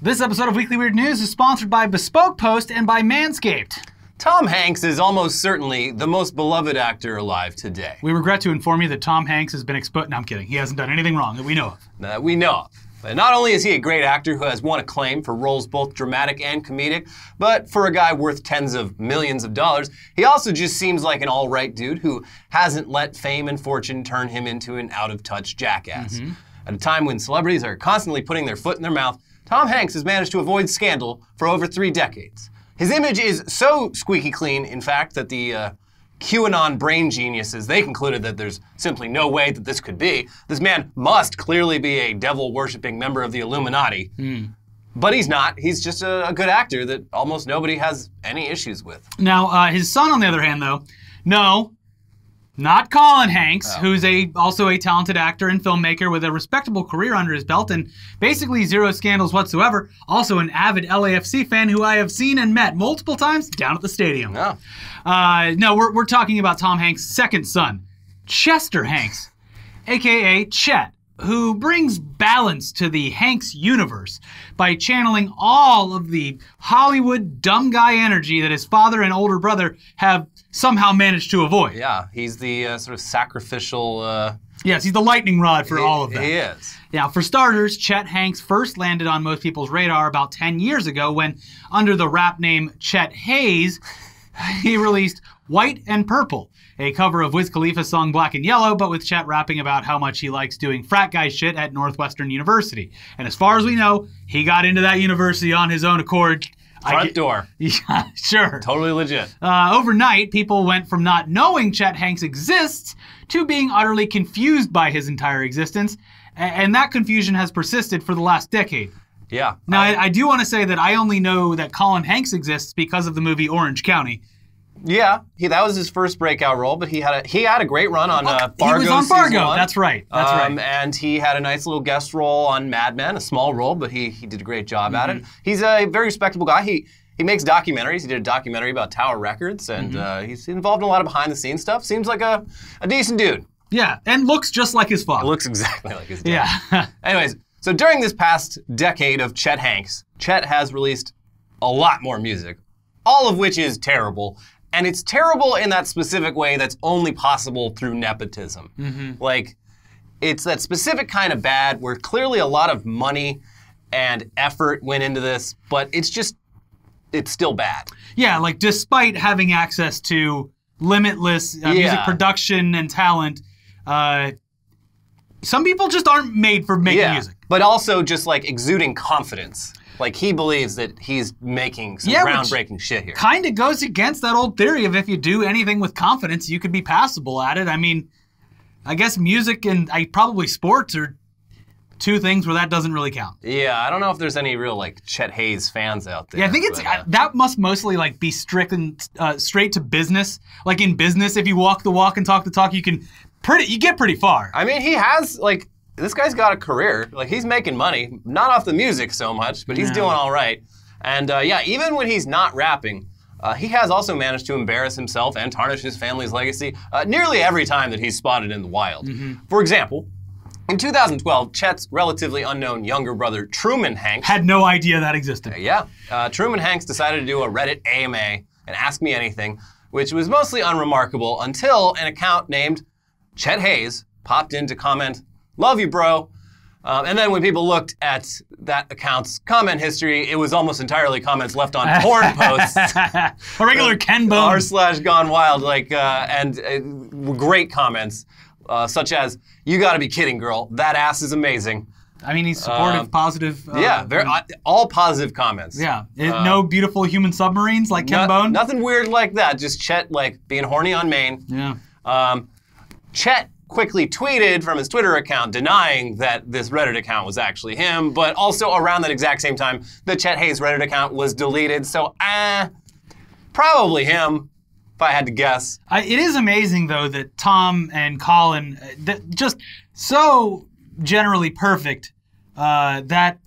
This episode of Weekly Weird News is sponsored by Bespoke Post and by Manscaped. Tom Hanks is almost certainly the most beloved actor alive today. We regret to inform you that Tom Hanks has been exposed. No, I'm kidding. He hasn't done anything wrong that we know of. That we know of. But not only is he a great actor who has won acclaim for roles both dramatic and comedic, but for a guy worth tens of millions of dollars, he also just seems like an all-right dude who hasn't let fame and fortune turn him into an out-of-touch jackass. At a time when celebrities are constantly putting their foot in their mouth, Tom Hanks has managed to avoid scandal for over 3 decades. His image is so squeaky clean, in fact, that the QAnon brain geniuses, they concluded that there's simply no way that this could be. This man must clearly be a devil-worshipping member of the Illuminati. But he's not. He's just a good actor that almost nobody has any issues with. Now, his son, on the other hand, though, no, not Colin Hanks, who's also a talented actor and filmmaker with a respectable career under his belt and basically zero scandals whatsoever. Also an avid LAFC fan who I have seen and met multiple times down at the stadium. No, we're talking about Tom Hanks' second son, Chester Hanks, a.k.a. Chet, who brings balance to the Hanks universe by channeling all of the Hollywood dumb guy energy that his father and older brother have somehow managed to avoid. Yeah, he's the sort of sacrificial... Yes, he's the lightning rod for all of that. He is. Now, for starters, Chet Hanks first landed on most people's radar about 10 years ago when, under the rap name Chet Hayes, he released White and Purple, a cover of Wiz Khalifa's song Black and Yellow, but with Chet rapping about how much he likes doing frat guy shit at Northwestern University. And as far as we know, he got into that university on his own accord. Front door. Yeah, sure. Totally legit. Overnight, people went from not knowing Chet Hanks exists to being utterly confused by his entire existence, and that confusion has persisted for the last decade. Yeah. Now, I do want to say that I only know that Colin Hanks exists because of the movie Orange County. Yeah, that was his first breakout role, but he had a great run on Fargo. He was on Fargo. Season 1. That's right. That's right. And he had a nice little guest role on Mad Men, a small role, but he did a great job at it. He's a very respectable guy. He makes documentaries. He did a documentary about Tower Records, and he's involved in a lot of behind-the-scenes stuff. Seems like a decent dude. Yeah, and looks just like his father. Looks exactly like his dad. Yeah. Anyways, so during this past decade of Chet Hanks, Chet has released a lot more music, all of which is terrible. And it's terrible in that specific way that's only possible through nepotism. Like, it's that specific kind of bad where clearly a lot of money and effort went into this, but it's still bad. Yeah, like despite having access to limitless music production and talent, some people just aren't made for making music. But also just like exuding confidence. Like, he believes that he's making some groundbreaking shit here. Kind of goes against that old theory of if you do anything with confidence, you could be passable at it. I mean, I guess music and probably sports are two things where that doesn't really count. Yeah, I don't know if there's any real, like, Chet Hayes fans out there. Yeah, I think it's that must mostly, like, be straight to business. Like, in business, if you walk the walk and talk the talk, you get pretty far. I mean, he has, like... This guy's got a career. Like, he's making money. Not off the music so much, but he's doing all right. And yeah, even when he's not rapping, he has also managed to embarrass himself and tarnish his family's legacy nearly every time that he's spotted in the wild. For example, in 2012, Chet's relatively unknown younger brother, Truman Hanks... Had no idea that existed. Truman Hanks decided to do a Reddit AMA and Ask Me Anything, which was mostly unremarkable until an account named Chet Hayes popped in to comment, "Love you, bro." And then when people looked at that account's comment history, it was almost entirely comments left on porn posts. A regular Ken Bone. r/Gone Wild, like, and great comments, such as, "You gotta be kidding, girl. That ass is amazing." I mean, he's supportive, positive. All positive comments. Yeah. No beautiful human submarines like Ken Bone? Nothing weird like that. Just Chet, like, being horny on Maine. Yeah. Chet quickly tweeted from his Twitter account denying that this Reddit account was actually him, but also around that exact same time, the Chet Hayes Reddit account was deleted, so probably him, if I had to guess. It is amazing, though, that Tom and Colin, just so generally perfect, that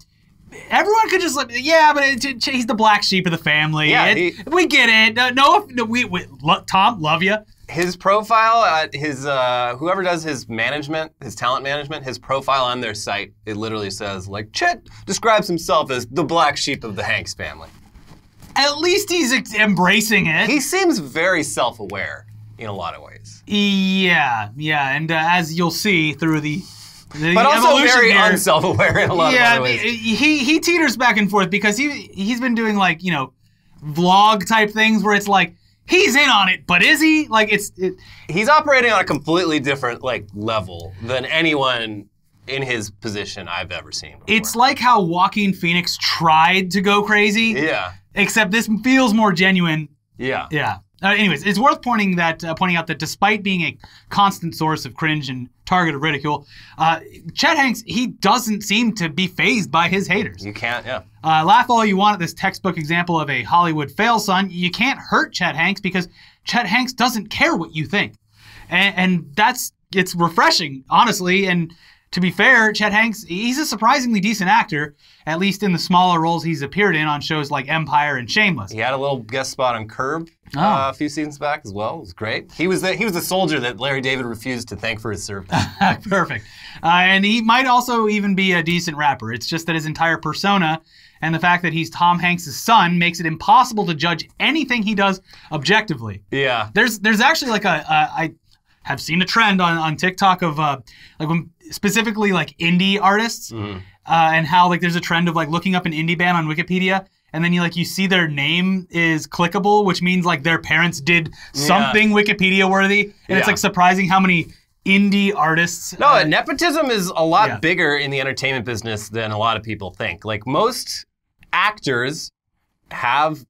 everyone could just, yeah, but he's the black sheep of the family. Yeah, we get it. Tom, love you. His profile, whoever does his management, his talent management, his profile on their site, it literally says, like, Chet describes himself as the black sheep of the Hanks family. At least he's embracing it. He seems very self-aware in a lot of ways. Yeah, and as you'll see through the but also very here, unself-aware in a lot of other ways. He teeters back and forth because he's been doing, like, you know, vlog type things where it's like, he's in on it, but is he? Like, he's operating on a completely different, like, level than anyone in his position I've ever seen before. It's like how Joaquin Phoenix tried to go crazy. Yeah. Except this feels more genuine. Yeah. Yeah. Anyways, it's worth pointing out that despite being a constant source of cringe and target of ridicule, Chet Hanks, he doesn't seem to be fazed by his haters. You can't, yeah. Laugh all you want at this textbook example of a Hollywood fail son. You can't hurt Chet Hanks because Chet Hanks doesn't care what you think. And it's refreshing, honestly. And to be fair, Chet Hanks, he's a surprisingly decent actor, at least in the smaller roles he's appeared in on shows like Empire and Shameless. He had a little guest spot on Curb a few seasons back as well. It was great. He was the soldier that Larry David refused to thank for his service. Perfect. And he might also even be a decent rapper. It's just that his entire persona and the fact that he's Tom Hanks' son makes it impossible to judge anything he does objectively. Yeah. There's actually like I have seen a trend on TikTok of like when specifically like indie artists and how like there's a trend of like looking up an indie band on Wikipedia and then you see their name is clickable, which means like their parents did something Wikipedia worthy, and it's like surprising how many indie artists. No, nepotism is a lot bigger in the entertainment business than a lot of people think. Like most actors have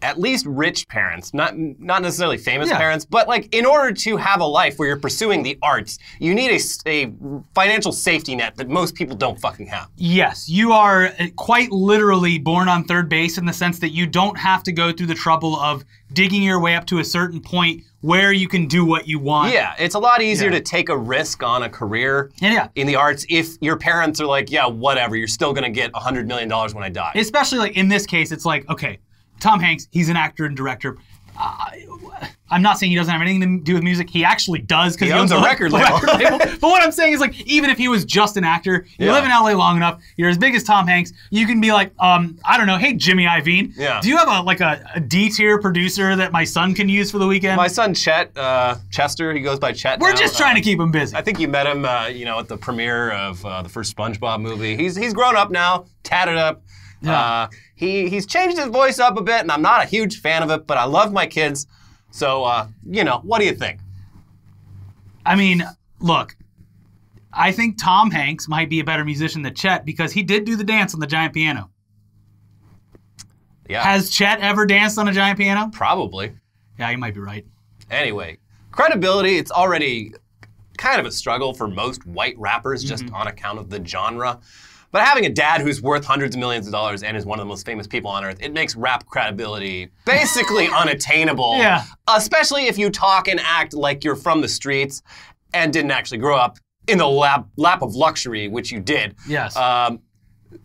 at least rich parents, not necessarily famous parents, but like in order to have a life where you're pursuing the arts, you need a financial safety net that most people don't fucking have. Yes, you are quite literally born on third base in the sense that you don't have to go through the trouble of digging your way up to a certain point where you can do what you want. Yeah, it's a lot easier to take a risk on a career in the arts if your parents are like, yeah, whatever, you're still gonna get $100 million when I die. Especially like in this case, it's like, okay, Tom Hanks, he's an actor and director. I'm not saying he doesn't have anything to do with music. He actually does because he owns a record label. But what I'm saying is, like, even if he was just an actor, you live in LA long enough, you're as big as Tom Hanks, you can be like, I don't know, hey, Jimmy Iovine, do you have a D-tier producer that my son can use for the weekend? My son Chet, Chester, he goes by Chet We're now. just trying to keep him busy. I think you met him, at the premiere of the first SpongeBob movie. He's grown up now, tatted up. Yeah. He's changed his voice up a bit, and I'm not a huge fan of it, but I love my kids. So, what do you think? I mean, look, I think Tom Hanks might be a better musician than Chet because he did do the dance on the giant piano. Yeah. Has Chet ever danced on a giant piano? Probably. Yeah, you might be right. Anyway, credibility, it's already kind of a struggle for most white rappers just on account of the genre. But having a dad who's worth hundreds of millions of dollars and is one of the most famous people on earth, it makes rap credibility basically unattainable. Yeah. Especially if you talk and act like you're from the streets and didn't actually grow up in the lap of luxury, which you did. Yes.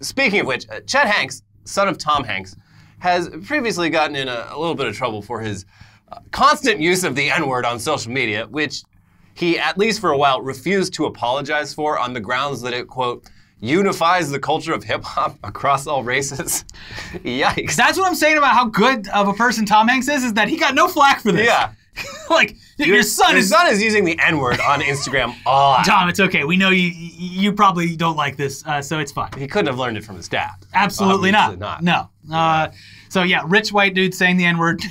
Speaking of which, Chet Hanks, son of Tom Hanks, has previously gotten in a little bit of trouble for his constant use of the N-word on social media, which he, at least for a while, refused to apologize for on the grounds that it, quote, unifies the culture of hip-hop across all races. Yikes. That's what I'm saying about how good of a person Tom Hanks is that he got no flack for this. Yeah. Like, your son is using the N-word on Instagram a lot. Tom, it's okay. We know you probably don't like this, so it's fine. He couldn't have learned it from his dad. Absolutely not. No. So yeah, rich white dude saying the N-word,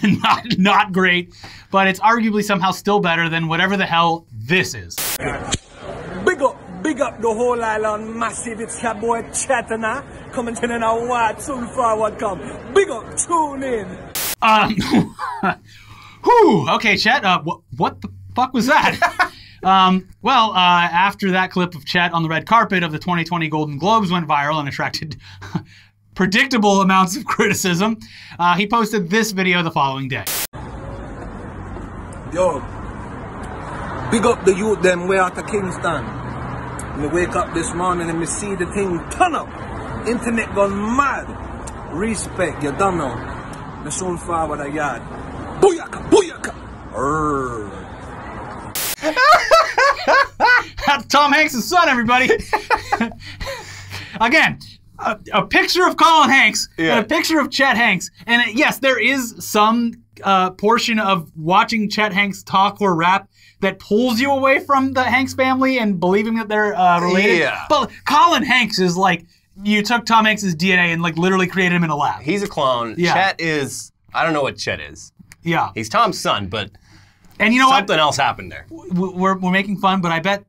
not great, but it's arguably somehow still better than whatever the hell this is. Big up the whole island, massive. It's your boy Chetana coming to the Wild Soon Forward come. Big up, tune in. Whew. Okay, Chet. What the fuck was that? After that clip of Chet on the red carpet of the 2020 Golden Globes went viral and attracted predictable amounts of criticism, he posted this video the following day. Yo, big up the youth them way out of Kingston. Me wake up this morning and me see the thing turn up. Internet gone mad. Respect, you don't know. Me soon forward a yard. Booyaka, booyaka. That's Tom Hanks' son, everybody. Again, a picture of Colin Hanks and a picture of Chet Hanks. And yes, there is some portion of watching Chet Hanks talk or rap that pulls you away from the Hanks family and believing that they're related. Yeah. But Colin Hanks is like, you took Tom Hanks' DNA and like literally created him in a lab. He's a clone. Yeah. Chet is, I don't know what Chet is. Yeah. He's Tom's son, but and you know something else happened there. We're making fun, but I bet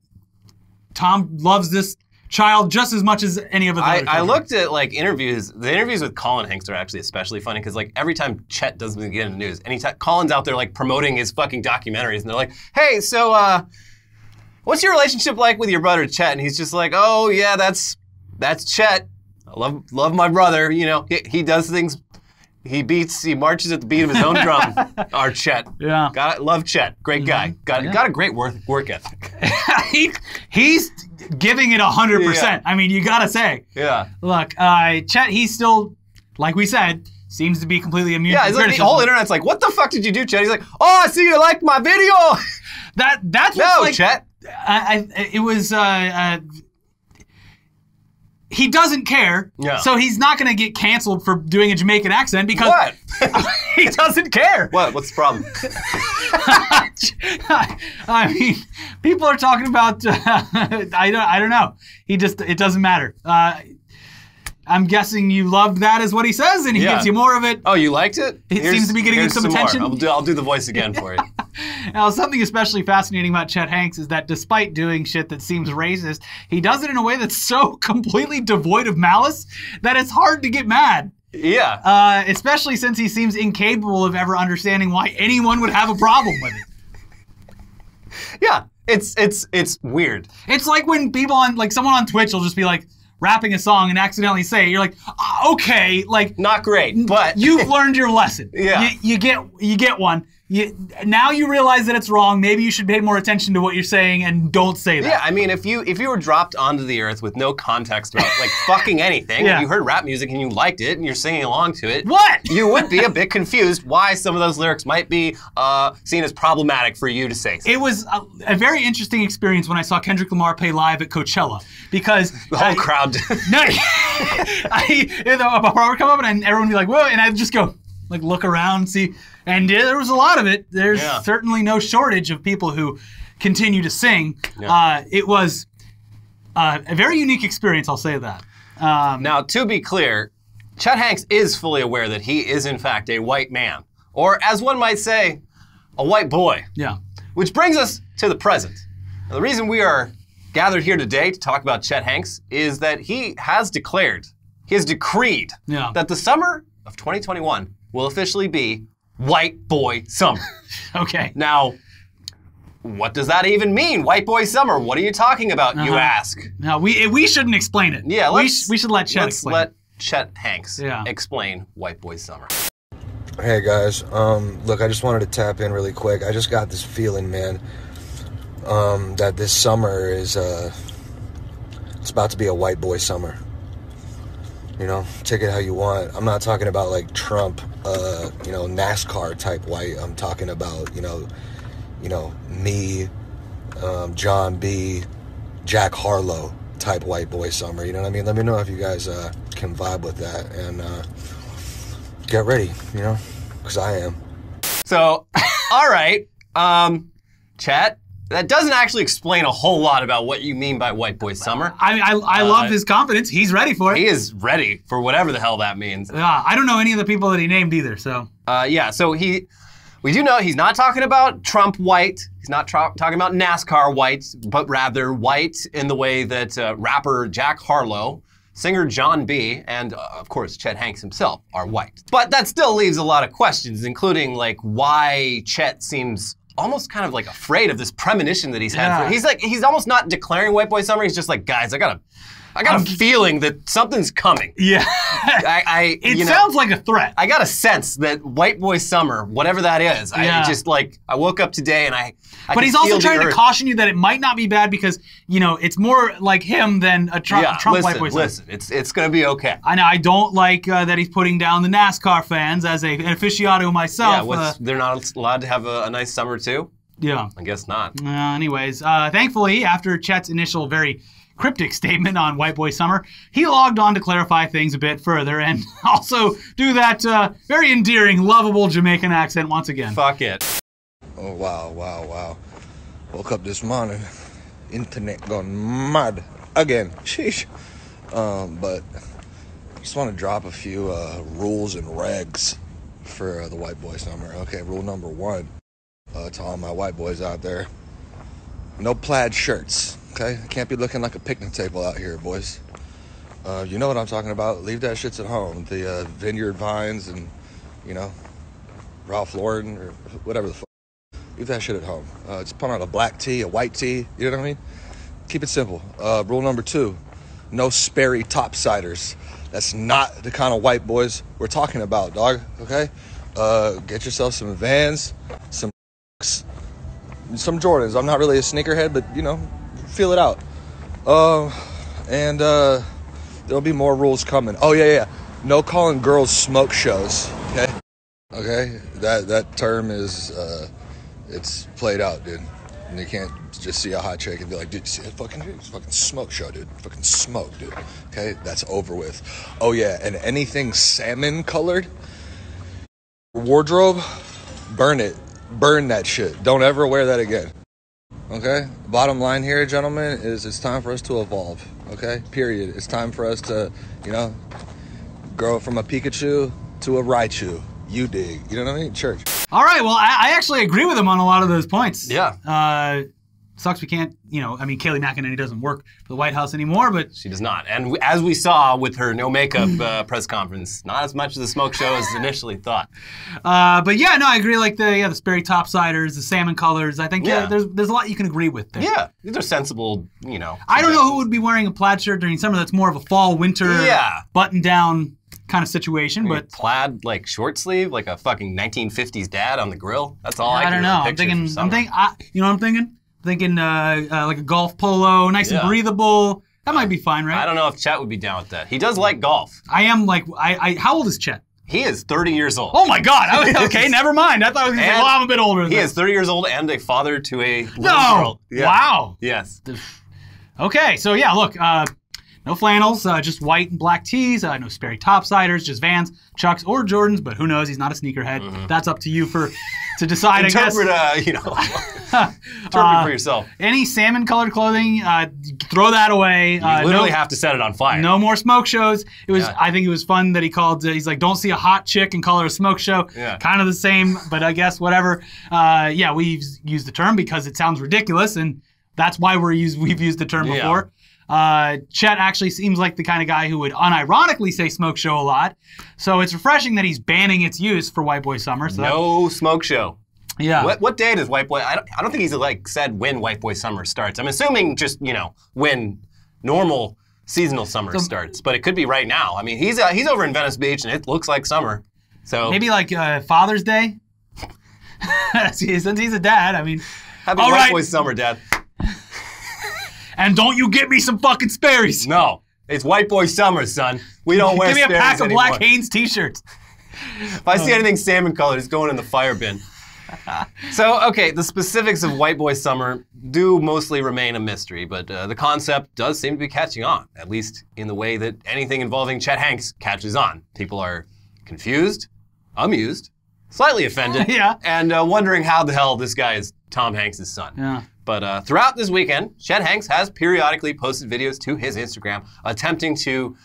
Tom loves this child just as much as any of the other I looked at like interviews. The interviews with Colin Hanks are actually especially funny because like every time Chet doesn't get in the news, anytime Colin's out there like promoting his fucking documentaries, and they're like, "Hey, so what's your relationship like with your brother Chet?" And he's just like, "Oh yeah, that's Chet. I love my brother. You know, he does things. He marches at the beat of his own drum. Our Chet. Yeah. Love Chet. Great guy. Got a great work ethic. He's giving it 100%. Yeah. I mean, you gotta say. Yeah. Look, Chet, he's still, like we said, seems to be completely immune Yeah, to it's like the criticism. whole internet's like, what the fuck did you do, Chet? He's like, oh, I see you liked my video. That's No, what's like, Chet. it was he doesn't care, so he's not going to get canceled for doing a Jamaican accent because What? he doesn't care. What's the problem? I mean, people are talking about. I don't know. It doesn't matter. I'm guessing you loved that, is what he says, and he gives you more of it. Oh, you liked it? It seems to be getting here's some attention. More. I'll do the voice again for you. Now, something especially fascinating about Chet Hanks is that despite doing shit that seems racist, he does it in a way that's so completely devoid of malice that it's hard to get mad. Yeah. Especially since he seems incapable of ever understanding why anyone would have a problem with it. Yeah. It's weird. It's like when people someone on Twitch will just be like rapping a song and accidentally say it. You're like, okay, like Not great, but you've learned your lesson. Yeah. You get one. Now you realize that it's wrong. Maybe you should pay more attention to what you're saying and don't say that. Yeah, I mean, if you were dropped onto the earth with no context about like fucking anything, and you heard rap music and you liked it and you're singing along to it, what? You would be a bit confused why some of those lyrics might be seen as problematic for you to say. It was a very interesting experience when I saw Kendrick Lamar play live at Coachella because The whole crowd. No, a bar would come up and everyone would be like, "Whoa!" and I'd just go like look around, see. And there was a lot of it. There's certainly no shortage of people who continue to sing. Yeah. It was a very unique experience, I'll say that. Now, to be clear, Chet Hanks is fully aware that he is, in fact, a white man. Or, as one might say, a white boy. Yeah. Which brings us to the present. Now, the reason we are gathered here today to talk about Chet Hanks is that he has declared, he has decreed, that the summer of 2021 will officially be White Boy Summer. Okay. Now, what does that even mean? White Boy Summer. What are you talking about, you ask? No, we shouldn't explain it. Yeah, we should let Chet explain. Let's let Chet Hanks explain White Boy Summer. Hey guys, look, I just wanted to tap in really quick. I just got this feeling, man, that this summer is, it's about to be a white boy summer. You know, take it how you want. I'm not talking about like Trump, NASCAR type white. I'm talking about, me, John B., Jack Harlow type white boy summer. You know what I mean? Let me know if you guys can vibe with that and get ready, because I am. So, all right, Chet. That doesn't actually explain a whole lot about what you mean by White Boy Summer. I love his confidence. He's ready for it. He is ready for whatever the hell that means. I don't know any of the people that he named either, so. So we do know he's not talking about Trump white. He's not talking about NASCAR white, but rather white in the way that rapper Jack Harlow, singer John B., and of course Chet Hanks himself are white. But that still leaves a lot of questions, including like why Chet seems almost kind of like afraid of this premonition that he's had. He's almost not declaring White Boy Summer. He's just like, guys, I got a feeling that something's coming. Yeah. It sounds like a threat. I got a sense that White Boy Summer, whatever that is, I woke up today and I but he's also trying to caution you that it might not be bad because, it's more like him than a Trump White Boy Summer. Listen, it's going to be okay. I know, I don't like that he's putting down the NASCAR fans as an aficionado myself. Yeah, they're not allowed to have a nice summer too? Yeah. I guess not. Anyways, thankfully, after Chet's initial very cryptic statement on White Boy Summer, he logged on to clarify things a bit further and also do that very endearing, lovable Jamaican accent once again. Fuck it. Oh, wow. Woke up this morning, internet gone mad again. Sheesh. But I just want to drop a few rules and regs for the White Boy Summer. Okay, rule number 1, to all my white boys out there, no plaid shirts. Okay, can't be looking like a picnic table out here, boys. You know what I'm talking about. Leave that shits at home. The Vineyard Vines and, Ralph Lauren or whatever the fuck. Leave that shit at home. Just put on a black tee, a white tee. You know what I mean? Keep it simple. Rule number 2, no Sperry topsiders. That's not the kind of white boys we're talking about, dog. Okay? Get yourself some Vans, some Jordans. I'm not really a sneakerhead, but, feel it out. And there'll be more rules coming. Oh, yeah. No calling girls smoke shows. Okay? That term is, it's played out, dude. And you can't just see a hot chick and be like, dude, you see that fucking dude? It's fucking smoke show, dude. Fucking smoke, dude. Okay? That's over with. Oh, yeah. And anything salmon colored, wardrobe, burn it. Burn that shit. Don't ever wear that again. Okay? Bottom line here, gentlemen, is it's time for us to evolve. Okay? Period. It's time for us to, grow from a Pikachu to a Raichu. You dig. You know what I mean? Church. All right, well, I actually agree with him on a lot of those points. Yeah. Sucks we can't, Kayleigh McEnany doesn't work for the White House anymore, but... She does not. And as we saw with her no makeup press conference, not as much of the smoke show as initially thought. But yeah, no, I agree. Like the Sperry topsiders, the salmon colors. I think there's a lot you can agree with there. Yeah, these are sensible, I don't know who would be wearing a plaid shirt during summer. That's more of a fall, winter, button-down kind of situation. But plaid, like short sleeve, like a fucking 1950s dad on the grill. That's all I can don't know. Really picture for summer. You know what I'm thinking? Thinking like a golf polo, nice and breathable. That might be fine, right? I don't know if Chet would be down with that. He does like golf. I am like, how old is Chet? He is 30 years old. Oh my God! Okay, never mind. I thought I was going to say, well, I'm a bit older than He that. is 30 years old and a father to a little girl. Yeah. Wow. Yes. Okay, so yeah, look, no flannels, just white and black tees, no Sperry topsiders, just Vans, Chucks, or Jordans, but who knows, he's not a sneakerhead. Mm-hmm. That's up to you to decide, Interpret, I guess. Interpret for yourself. Any salmon-colored clothing, throw that away. You literally have to set it on fire. No more smoke shows. I think it was fun that he called, he's like, don't see a hot chick and call her a smoke show. Yeah. Kind of the same, but I guess whatever. We've used the term because it sounds ridiculous, and that's why we've used the term before. Chet actually seems like the kind of guy who would unironically say smoke show a lot. So it's refreshing that he's banning its use for White Boy Summer. So no smoke show. Yeah. What day does White Boy... I don't think he's said when White Boy Summer starts. I'm assuming just, when normal seasonal summer starts. But it could be right now. I mean, he's over in Venice Beach and it looks like summer. So maybe like Father's Day? Since he's a dad, I mean... Happy White Boy Summer, Dad. And don't you get me some fucking Sperry's. No. It's White Boy Summer, son. We don't wear Sperry's anymore. Give me a pack of anymore. Black Hanes t-shirts. If I see anything salmon colored, it's going in the fire bin. So, okay, the specifics of White Boy Summer do mostly remain a mystery, but the concept does seem to be catching on, at least in the way that anything involving Chet Hanks catches on. People are confused, amused, slightly offended, and wondering how the hell this guy is Tom Hanks' son. Yeah. But throughout this weekend, Chet Hanks has periodically posted videos to his Instagram attempting to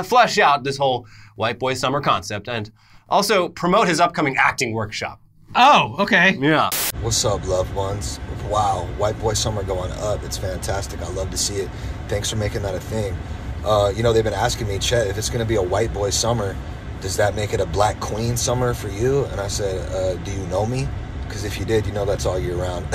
flesh out this whole White Boy Summer concept and also promote his upcoming acting workshop. Oh, okay. Yeah. What's up, loved ones? Wow, White Boy Summer going up. It's fantastic. I love to see it. Thanks for making that a thing. They've been asking me, Chet, if it's going to be a White Boy Summer, does that make it a Black Queen Summer for you? And I said, do you know me? Because if you did, that's all year round.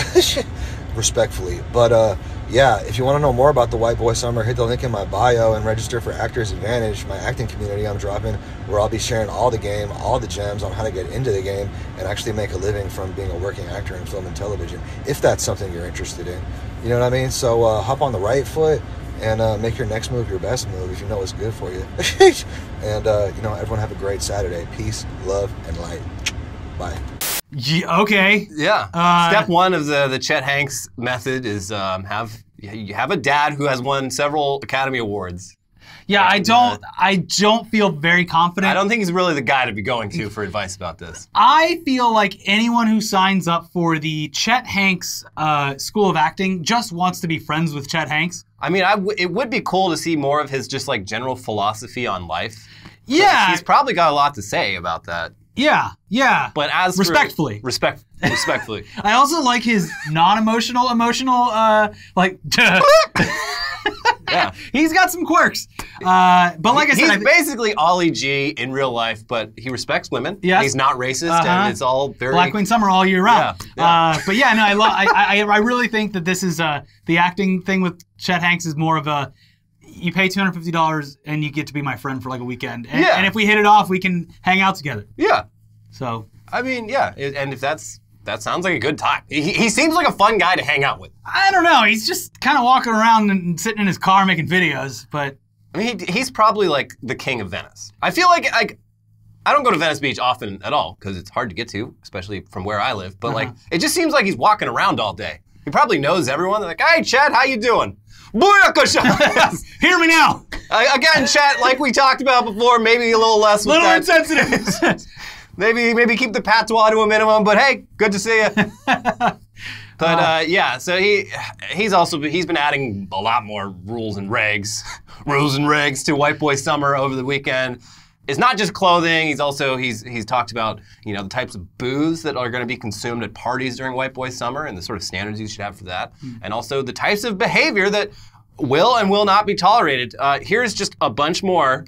Respectfully. But if you want to know more about the White Boy Summer, hit the link in my bio and register for Actors Advantage, my acting community I'm dropping, where I'll be sharing all the game, all the gems on how to get into the game and actually make a living from being a working actor in film and television, if that's something you're interested in. You know what I mean? So hop on the right foot and make your next move your best move if you know what's good for you. And, everyone have a great Saturday. Peace, love, and light. Bye. Yeah, okay. Yeah. Step one of the Chet Hanks method is you have a dad who has won several Academy Awards. Yeah, I don't feel very confident. I don't think he's really the guy to be going to for advice about this. I feel like anyone who signs up for the Chet Hanks School of Acting just wants to be friends with Chet Hanks. I mean, it would be cool to see more of his just like general philosophy on life. Yeah. He's probably got a lot to say about that. Yeah. But as respectfully. Respectfully. I also like his non-emotional, Yeah. He's got some quirks. But like I said, he's basically Ollie G in real life, but he respects women. Yes. He's not racist, and it's all very Black Queen Summer all year round. Yeah. But yeah, no, I really think that this is the acting thing with Chet Hanks is more of a you pay $250 and you get to be my friend for like a weekend, and if we hit it off, we can hang out together. Yeah. So I mean, yeah, and if that sounds like a good time. He seems like a fun guy to hang out with. I don't know. He's just kind of walking around and sitting in his car making videos, but I mean, he's probably like the king of Venice. I feel like I don't go to Venice Beach often at all because it's hard to get to, especially from where I live. But like, it just seems like he's walking around all day. He probably knows everyone. They're like, "Hey, Chet, how you doing?" Booyakasha! Hear me now. Again, Chet, like we talked about before, maybe a little less with that. Insensitive. Maybe keep the patois to a minimum, but hey, good to see you. But yeah, so he's been adding a lot more rules and regs to White Boy Summer over the weekend. It's not just clothing. He's talked about the types of booze that are going to be consumed at parties during White Boy Summer and the sort of standards you should have for that, and also the types of behavior that will and will not be tolerated. Here's just a bunch more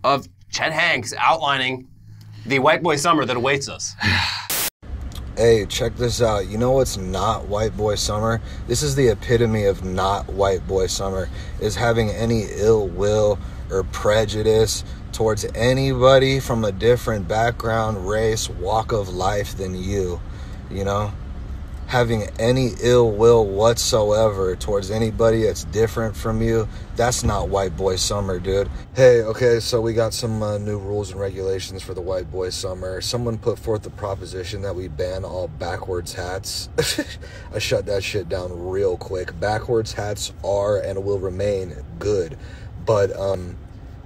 of Chet Hanks outlining the White Boy Summer that awaits us. Hey, check this out. You know what's not White Boy Summer? This is the epitome of not White Boy Summer, is having any ill will or prejudice towards anybody from a different background, race, walk of life than you, having any ill will whatsoever towards anybody that's different from you. That's not White Boy Summer, dude. Hey, okay, so we got some new rules and regulations for the White Boy Summer. Someone put forth the proposition that we ban all backwards hats. I shut that shit down real quick. Backwards hats are and will remain good. But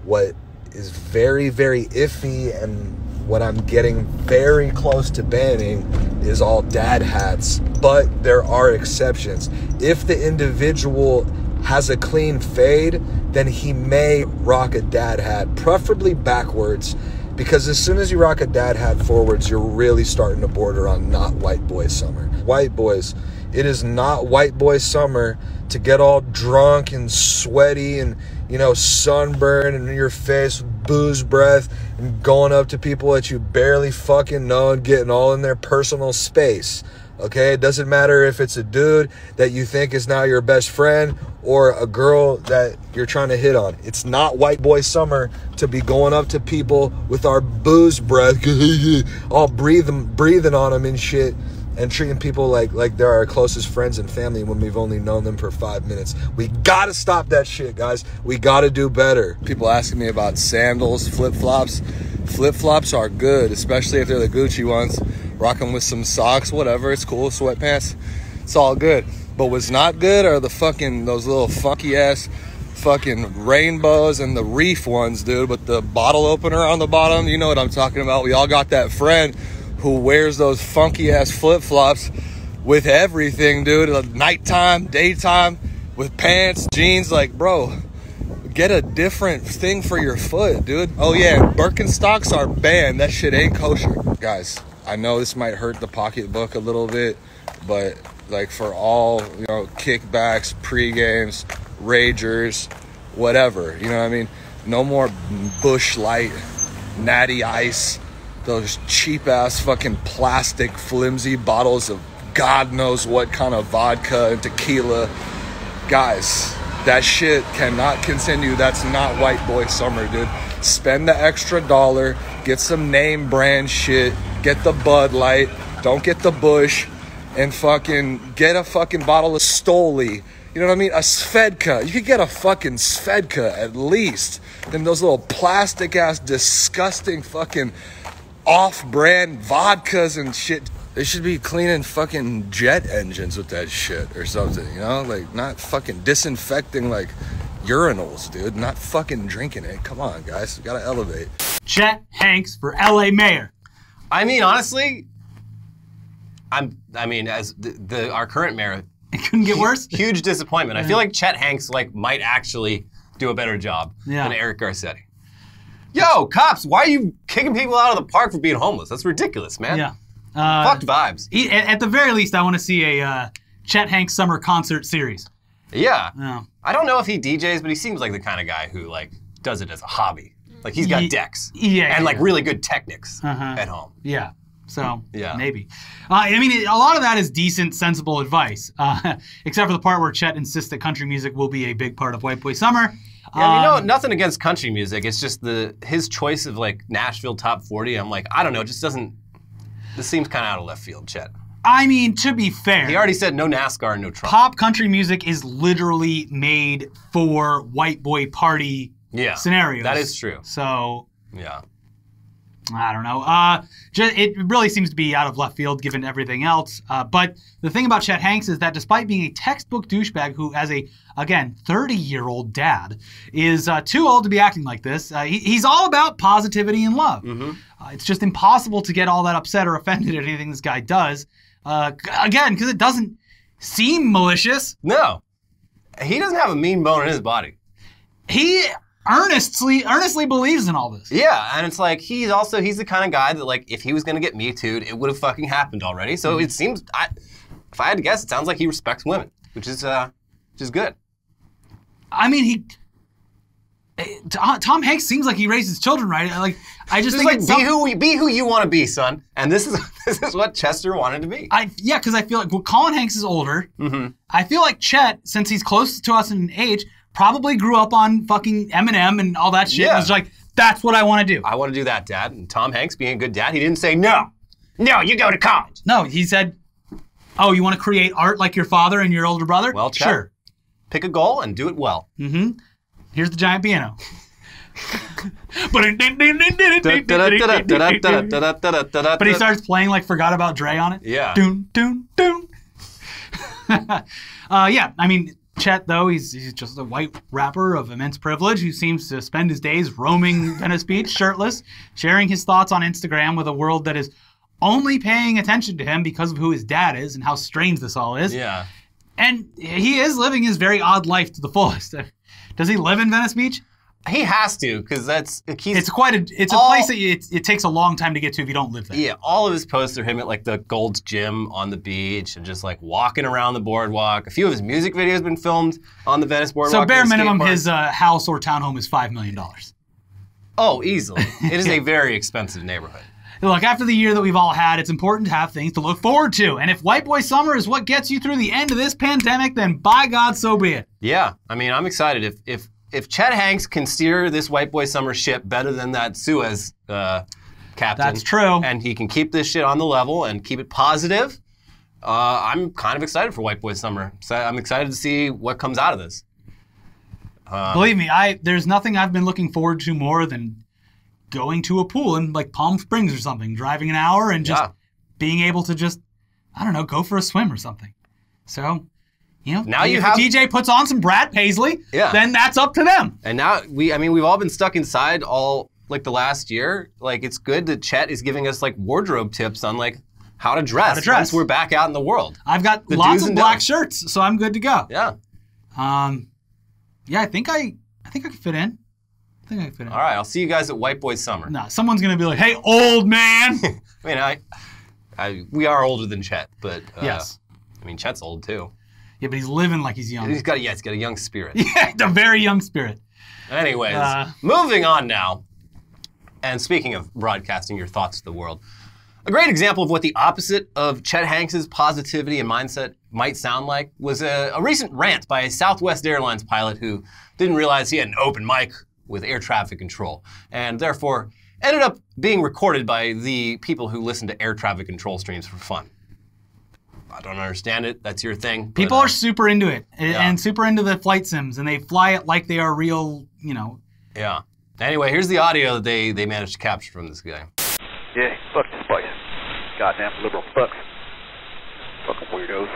what is very, very iffy and what I'm getting very close to banning is all dad hats, but there are exceptions. If the individual has a clean fade, then he may rock a dad hat, preferably backwards, because as soon as you rock a dad hat forwards, you're really starting to border on not White Boy Summer. White boys, it is not White Boy Summer to get all drunk and sweaty and sunburn in your face with booze breath and going up to people that you barely fucking know and getting all in their personal space. Okay, it doesn't matter if it's a dude that you think is now your best friend or a girl that you're trying to hit on. It's not White Boy Summer to be going up to people with our booze breath, all breathing on them and shit, and treating people like they're our closest friends and family when we've only known them for 5 minutes. We gotta stop that shit, guys. We gotta do better. People asking me about sandals, flip-flops. Flip-flops are good, especially if they're the Gucci ones. Rock them with some socks, whatever. It's cool. Sweatpants. It's all good. But what's not good are those little funky-ass fucking rainbows and the reef ones, dude, with the bottle opener on the bottom. You know what I'm talking about. We all got that friend who wears those funky ass flip-flops with everything, dude. Nighttime, daytime, with pants, jeans. Like, bro, get a different thing for your foot, dude. Oh yeah, Birkenstocks are banned. That shit ain't kosher. Guys, I know this might hurt the pocketbook a little bit, but like for all, kickbacks, pre-games, ragers, whatever, you know what I mean? No more Busch Light, Natty Ice, those cheap-ass fucking plastic flimsy bottles of God knows what kind of vodka and tequila. Guys, that shit cannot continue. That's not White Boy Summer, dude. Spend the extra $1, get some name brand shit, get the Bud Light, don't get the Busch, and fucking get a fucking bottle of Stoli. You know what I mean? A Svedka. You could get a fucking Svedka at least than those little plastic-ass, disgusting fucking off-brand vodkas and shit. They should be cleaning fucking jet engines with that shit or something, you know? Like, not fucking disinfecting, like, urinals, dude. Not fucking drinking it. Come on, guys. We gotta elevate. Chet Hanks for LA mayor. I mean, honestly, as our current mayor, It couldn't get worse? huge disappointment. I feel like Chet Hanks might actually do a better job than Eric Garcetti. Yo, cops, why are you kicking people out of the park for being homeless? That's ridiculous, man. Yeah. Fucked vibes. At the very least, I want to see a Chet Hanks summer concert series. Yeah. Oh. I don't know if he DJs, but he seems like the kind of guy who does it as a hobby. Like he's got decks. Yeah. And really good technics at home. Yeah. So, yeah. Maybe. I mean, a lot of that is decent, sensible advice, except for the part where Chet insists that country music will be a big part of White Boy Summer. Yeah, nothing against country music. It's just his choice of Nashville Top 40. I'm like, I don't know, it just doesn't, this seems kind of out of left field, Chet. I mean, to be fair. He already said no NASCAR, no Trump. Pop country music is literally made for white boy party scenarios. That is true. So. Yeah. I don't know. It really seems to be out of left field given everything else. But the thing about Chet Hanks is that despite being a textbook douchebag who, as a, again, 30-year-old dad, is too old to be acting like this, he's all about positivity and love. Mm-hmm. It's just impossible to get all that upset or offended at anything this guy does. Again, because it doesn't seem malicious. No. He doesn't have a mean bone in his body. He earnestly believes in all this. Yeah, and it's like he's the kind of guy that if he was gonna get Me Too'd, it would have fucking happened already. So it seems, if I had to guess, it sounds like he respects women, which is good. I mean, Tom Hanks seems like he raises children, right? I just think be who you want to be, son. And this is what Chester wanted to be. Yeah, because I feel like Colin Hanks is older. Mm-hmm. I feel like Chet, since he's close to us in age, probably grew up on fucking Eminem and all that shit. Yeah. And was like, that's what I want to do. I want to do that, Dad. And Tom Hanks, being a good dad, he didn't say, no, you go to college. No, he said, oh, you want to create art like your father and your older brother? Well, Chet, sure. Pick a goal and do it well. Mm-hmm. Here's the giant piano. But he starts playing Forgot About Dre on it. Yeah. Doon, doon, doon. Yeah, I mean, Chet, though, he's just a white rapper of immense privilege who seems to spend his days roaming Venice Beach shirtless, sharing his thoughts on Instagram with a world that is only paying attention to him because of who his dad is and how strange this all is. Yeah. And he is living his very odd life to the fullest. Does he live in Venice Beach? He has to, because it's a place that it takes a long time to get to if you don't live there. Yeah, all of his posts are him at the Gold's Gym on the beach and just walking around the boardwalk. A few of his music videos have been filmed on the Venice boardwalk. So bare minimum, his house or townhome is $5 million. Oh, easily. It is a very expensive neighborhood. Look, after the year that we've all had, it's important to have things to look forward to. And if White Boy Summer is what gets you through the end of this pandemic, then by God, so be it. Yeah, I mean, I'm excited. If Chet Hanks can steer this White Boy Summer ship better than that Suez captain. That's true. And he can keep this shit on the level and keep it positive, I'm kind of excited for White Boy Summer. So I'm excited to see what comes out of this. Believe me, there's nothing I've been looking forward to more than going to a pool in Palm Springs or something, driving an hour and just being able to just, I don't know, go for a swim or something. So, now if the DJ puts on some Brad Paisley, then that's up to them. And now we've all been stuck inside all the last year. It's good that Chet is giving us wardrobe tips on how to dress once we're back out in the world. I've got lots of black shirts, so I'm good to go. Yeah. Yeah, I think I can fit in. All right, I'll see you guys at White Boy Summer. No, someone's gonna be like, "Hey, old man." I mean, we are older than Chet, but yes. I mean, Chet's old too. Yeah, but he's living like he's young. He's got a young spirit. Yeah, a very young spirit. Anyways, moving on now. And speaking of broadcasting your thoughts to the world, a great example of what the opposite of Chet Hanks's positivity and mindset might sound like was a recent rant by a Southwest Airlines pilot who didn't realize he had an open mic with air traffic control, and therefore ended up being recorded by the people who listen to air traffic control streams for fun. I don't understand it. That's your thing. People are super into it and super into the flight sims, and they fly it like they are real, Yeah. Anyway, here's the audio that they managed to capture from this guy. Yeah, Goddamn liberal fucks. Fucking weirdos.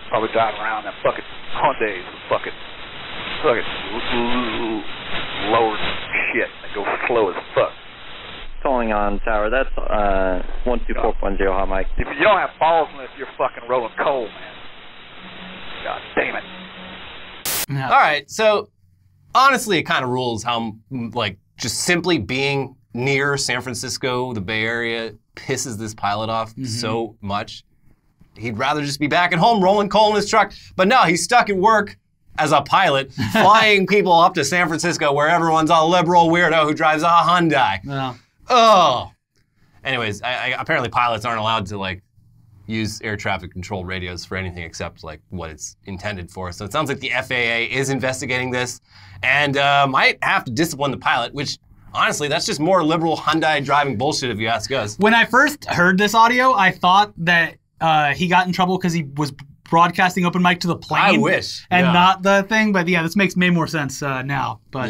Probably driving around them fucking Hyundais with fucking lowered shit. They go slow as fuck. Calling on tower, that's 124.0 hot mic. If you don't have balls unless you're fucking rolling coal, man. God damn it. Yeah. All right, so honestly, it kind of rules how, like, just simply being near San Francisco, the Bay Area, pisses this pilot off so much. He'd rather just be back at home rolling coal in his truck. But no, he's stuck at work as a pilot, flying people up to San Francisco where everyone's a liberal weirdo who drives a Hyundai. Yeah. Oh. Anyways, apparently pilots aren't allowed to, like, use air traffic control radios for anything except, like, what it's intended for. So it sounds like the FAA is investigating this and might have to discipline the pilot, which, honestly, that's just more liberal Hyundai driving bullshit if you ask us. When I first heard this audio, I thought that he got in trouble because he was broadcasting open mic to the plane. I wish. And yeah. not the thing. But yeah, this makes way more sense now. But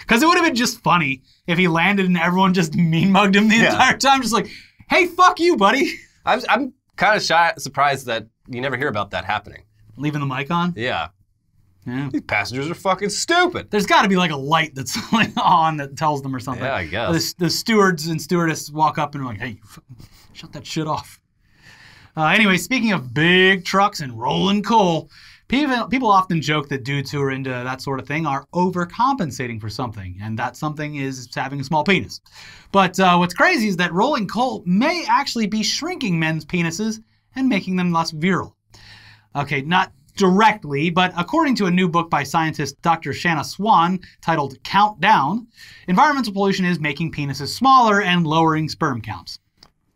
because it would have been just funny if he landed and everyone just mean mugged him the entire time. Just like, hey, fuck you, buddy. I'm kind of surprised that you never hear about that happening. Leaving the mic on? Yeah. Yeah. These passengers are fucking stupid. There's got to be like a light that's like on that tells them or something. Yeah, I guess. The stewards and stewardess walk up and are like, hey, shut that shit off. Anyway, speaking of big trucks and rolling coal, people often joke that dudes who are into that sort of thing are overcompensating for something, and that something is having a small penis. But what's crazy is that rolling coal may actually be shrinking men's penises and making them less virile. Okay, not directly, but according to a new book by scientist Dr. Shanna Swan titled Countdown, environmental pollution is making penises smaller and lowering sperm counts.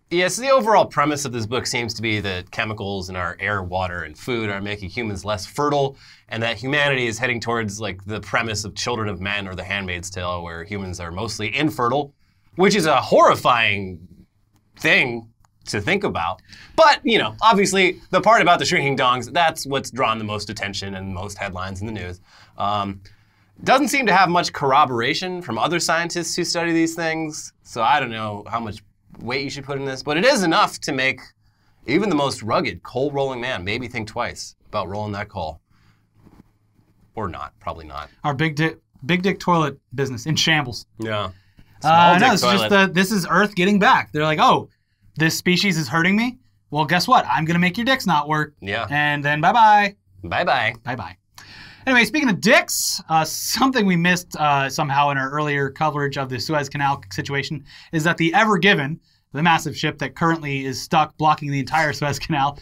Yeah, so the overall premise of this book seems to be that chemicals in our air, water, and food are making humans less fertile, and that humanity is heading towards, like, the premise of Children of Men or The Handmaid's Tale, where humans are mostly infertile, which is a horrifying thing to think about. But, you know, obviously, the part about the shrinking dongs, that's what's drawn the most attention and most headlines in the news. Doesn't seem to have much corroboration from other scientists who study these things, so I don't know how much weight you should put in this, but it is enough to make even the most rugged coal-rolling man maybe think twice about rolling that coal. Or not, probably not. Our big dick toilet business in shambles. Yeah. No, it's just this is Earth getting back. They're like, oh, this species is hurting me? Well, guess what? I'm going to make your dicks not work. Yeah. And then bye-bye. Bye-bye. Bye-bye. Anyway, speaking of dicks, something we missed somehow in our earlier coverage of the Suez Canal situation is that the Ever Given, the massive ship that currently is stuck blocking the entire Suez Canal,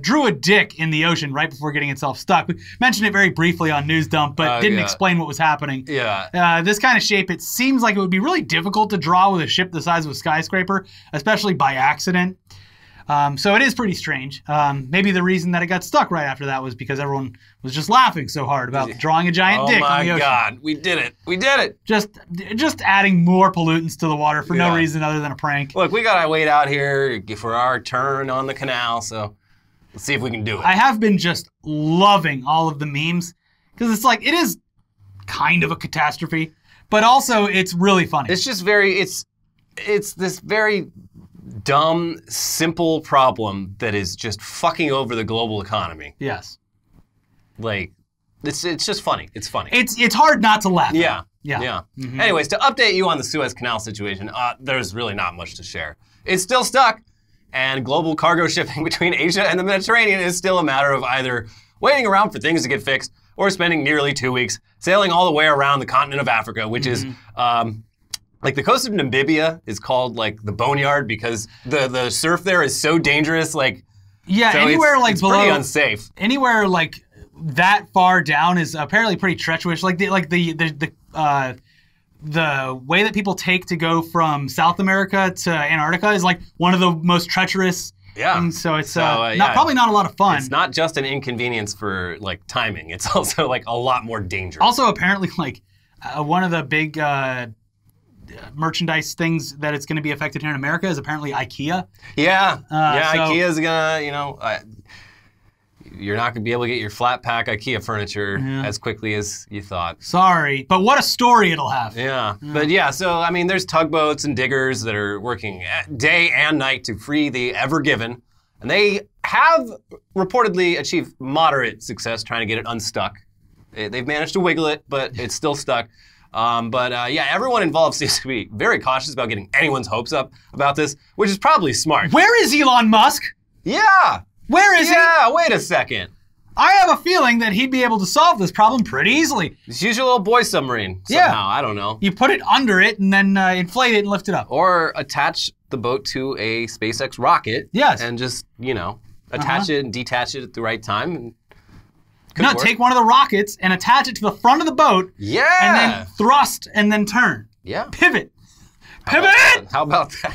drew a dick in the ocean right before getting itself stuck. We mentioned it very briefly on News Dump, but didn't explain what was happening. Yeah. This kind of shape, it seems like it would be really difficult to draw with a ship the size of a skyscraper, especially by accident. So it is pretty strange. Maybe the reason that it got stuck right after that was because everyone was just laughing so hard about drawing a giant dick in the ocean. Oh my God, we did it. We did it. Just adding more pollutants to the water for no reason other than a prank. Look, we gotta wait out here for our turn on the canal, so let's see if we can do it. I have been just loving all of the memes because it's like, it is kind of a catastrophe, but also it's really funny. It's just it's this very dumb, simple problem that is just fucking over the global economy. Yes. Like, it's just funny. It's funny. It's hard not to laugh. Yeah. Yeah. Mm-hmm. Anyways, to update you on the Suez Canal situation, there's really not much to share. It's still stuck, and global cargo shipping between Asia and the Mediterranean is still a matter of either waiting around for things to get fixed or spending nearly 2 weeks sailing all the way around the continent of Africa, which is like the coast of Namibia is called like the boneyard because the surf there is so dangerous. Like, yeah, so anywhere like it's below, pretty unsafe. Anywhere like that far down is apparently pretty treacherous. Like the way that people take to go from South America to Antarctica is like one of the most treacherous. Yeah. things. So it's probably not a lot of fun. It's not just an inconvenience for like timing. It's also like a lot more dangerous. Also, apparently, like one of the big merchandise things that it's going to be affected here in America is apparently IKEA. Yeah. So, IKEA's gonna, you're not going to be able to get your flat pack IKEA furniture as quickly as you thought. Sorry, but what a story it'll have. Yeah. But yeah, so I mean, there's tugboats and diggers that are working day and night to free the Ever Given. And they have reportedly achieved moderate success trying to get it unstuck. They've managed to wiggle it, but it's still stuck. Yeah, everyone involved seems to be very cautious about getting anyone's hopes up about this, which is probably smart. Where is Elon Musk? Yeah. Where is he? Yeah, wait a second. I have a feeling that he'd be able to solve this problem pretty easily. Just use your little boy submarine somehow. I don't know. You put it under it and then inflate it and lift it up. Or attach the boat to a SpaceX rocket. Yes. And just, attach it and detach it at the right time. And no, take one of the rockets and attach it to the front of the boat. Yeah. And then thrust and then turn. Yeah. Pivot. How about that?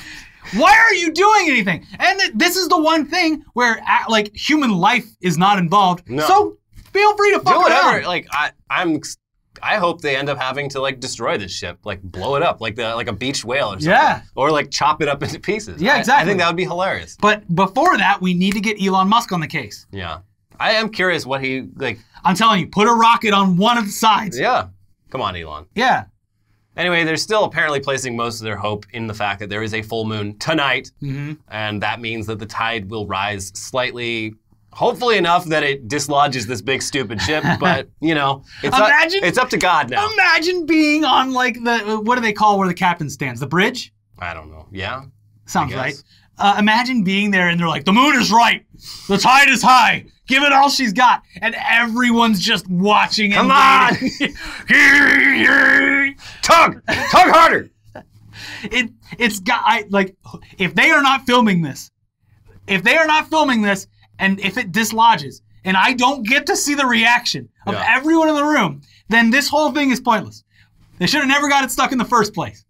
Why are you doing anything? And this is the one thing where human life is not involved. No. So feel free to fuck do whatever. around. I hope they end up having to destroy this ship, blow it up like a beached whale or something. Yeah. Or chop it up into pieces. Yeah, exactly. I think that would be hilarious. But before that, we need to get Elon Musk on the case. Yeah. I am curious what he I'm telling you, put a rocket on one of the sides. Yeah. Come on, Elon. Yeah. Anyway, they're still apparently placing most of their hope in the fact that there is a full moon tonight, and that means that the tide will rise slightly, hopefully enough that it dislodges this big stupid ship, but, it's up to God now. Imagine being on, what do they call where the captain stands? The bridge? I don't know. Yeah? Sounds right. Imagine being there and they're like, the moon is right. The tide is high. Give it all she's got. And everyone's just watching and Come on! Tug harder! It's got, if they are not filming this, and if it dislodges, and I don't get to see the reaction of everyone in the room, then this whole thing is pointless. They should have never got it stuck in the first place.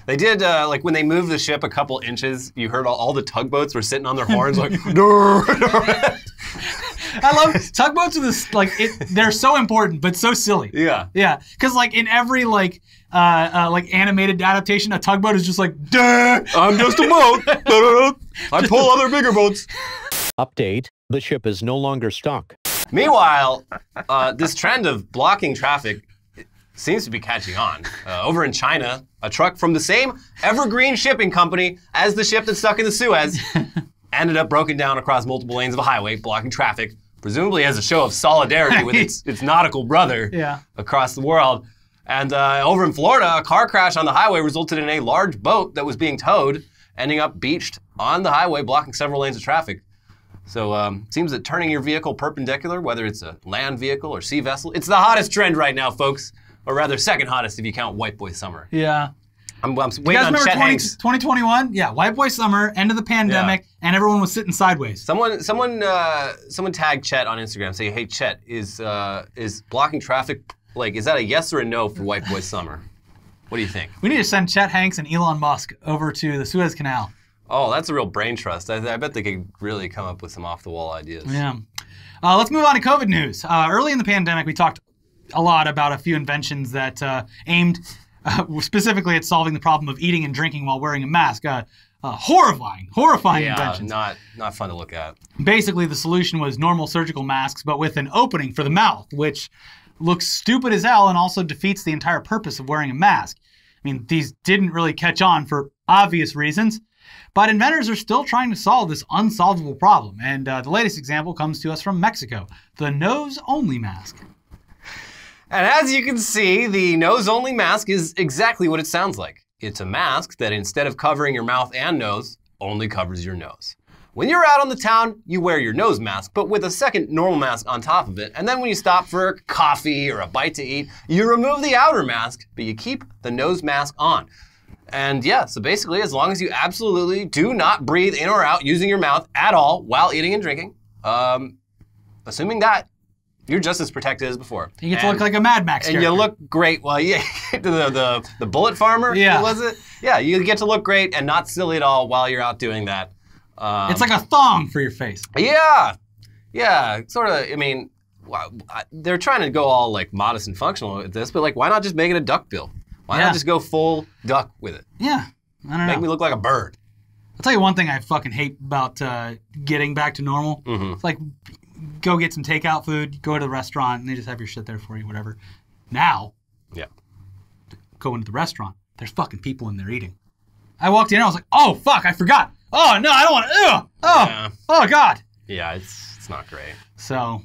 They did, when they moved the ship a couple inches, you heard all the tugboats were sitting on their horns I love tugboats are this, they're so important, but so silly. Yeah. Yeah, because in every, animated adaptation, a tugboat is just duh! I'm just a boat. I pull other bigger boats. Update, the ship is no longer stuck. Meanwhile, this trend of blocking traffic seems to be catching on. Over in China, a truck from the same Evergreen shipping company as the ship that's stuck in the Suez ended up broken down across multiple lanes of a highway, blocking traffic, presumably as a show of solidarity with its nautical brother across the world. And over in Florida, a car crash on the highway resulted in a large boat that was being towed, ending up beached on the highway, blocking several lanes of traffic. So it seems that turning your vehicle perpendicular, whether it's a land vehicle or sea vessel, it's the hottest trend right now, folks. Or rather, second hottest if you count White Boy Summer. Yeah. I'm waiting you guys on remember Chet Hanks. 2021? Yeah, White Boy Summer, end of the pandemic, and everyone was sitting sideways. Someone tagged Chet on Instagram, say, "Hey Chet, is blocking traffic is that a yes or a no for White Boy Summer? What do you think?" We need to send Chet Hanks and Elon Musk over to the Suez Canal. Oh, that's a real brain trust. I bet they could really come up with some off-the-wall ideas. Yeah. Let's move on to COVID news. Early in the pandemic, we talked a lot about a few inventions that aimed specifically at solving the problem of eating and drinking while wearing a mask. Horrifying inventions. Not fun to look at. Basically, the solution was normal surgical masks, but with an opening for the mouth, which looks stupid as hell and also defeats the entire purpose of wearing a mask. I mean, these didn't really catch on for obvious reasons, but inventors are still trying to solve this unsolvable problem. And the latest example comes to us from Mexico, the nose-only mask. And as you can see, the nose-only mask is exactly what it sounds like. It's a mask that instead of covering your mouth and nose, only covers your nose. When you're out on the town, you wear your nose mask, but with a second normal mask on top of it. And then when you stop for a coffee or a bite to eat, you remove the outer mask, but you keep the nose mask on. And yeah, so basically, as long as you absolutely do not breathe in or out using your mouth at all while eating and drinking, assuming that, you're just as protected as before. You get to look like a Mad Max character. And you look great. Well, yeah, the bullet farmer, was it? Yeah, you get to look great and not silly at all while you're out doing that. It's like a thong for your face. Yeah, sort of. I mean, they're trying to go all modest and functional with this, but why not just make it a duckbill? Why not just go full duck with it? Yeah, I don't know. Make me look like a bird. I'll tell you one thing I fucking hate about getting back to normal. Mm-hmm. It's go get some takeout food, you go to the restaurant, and they just have your shit there for you, whatever. Now, Yeah. go into the restaurant. There's fucking people in there eating. I walked in, I was like, oh, fuck, I forgot. Oh, no, I don't want to. Yeah. Oh, God. Yeah, it's not great. So,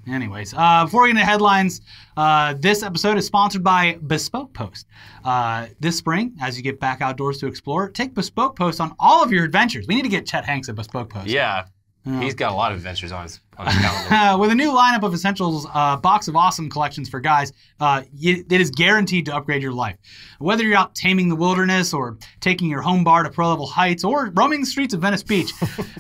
anyways, before we get into headlines, this episode is sponsored by Bespoke Post. This spring, as you get back outdoors to explore, take Bespoke Post on all of your adventures. We need to get Chet Hanks at Bespoke Post. Yeah. He's got a lot of adventures on his calendar. With a new lineup of essentials, Box of Awesome collections for guys, it is guaranteed to upgrade your life. Whether you're out taming the wilderness or taking your home bar to pro-level heights or roaming the streets of Venice Beach,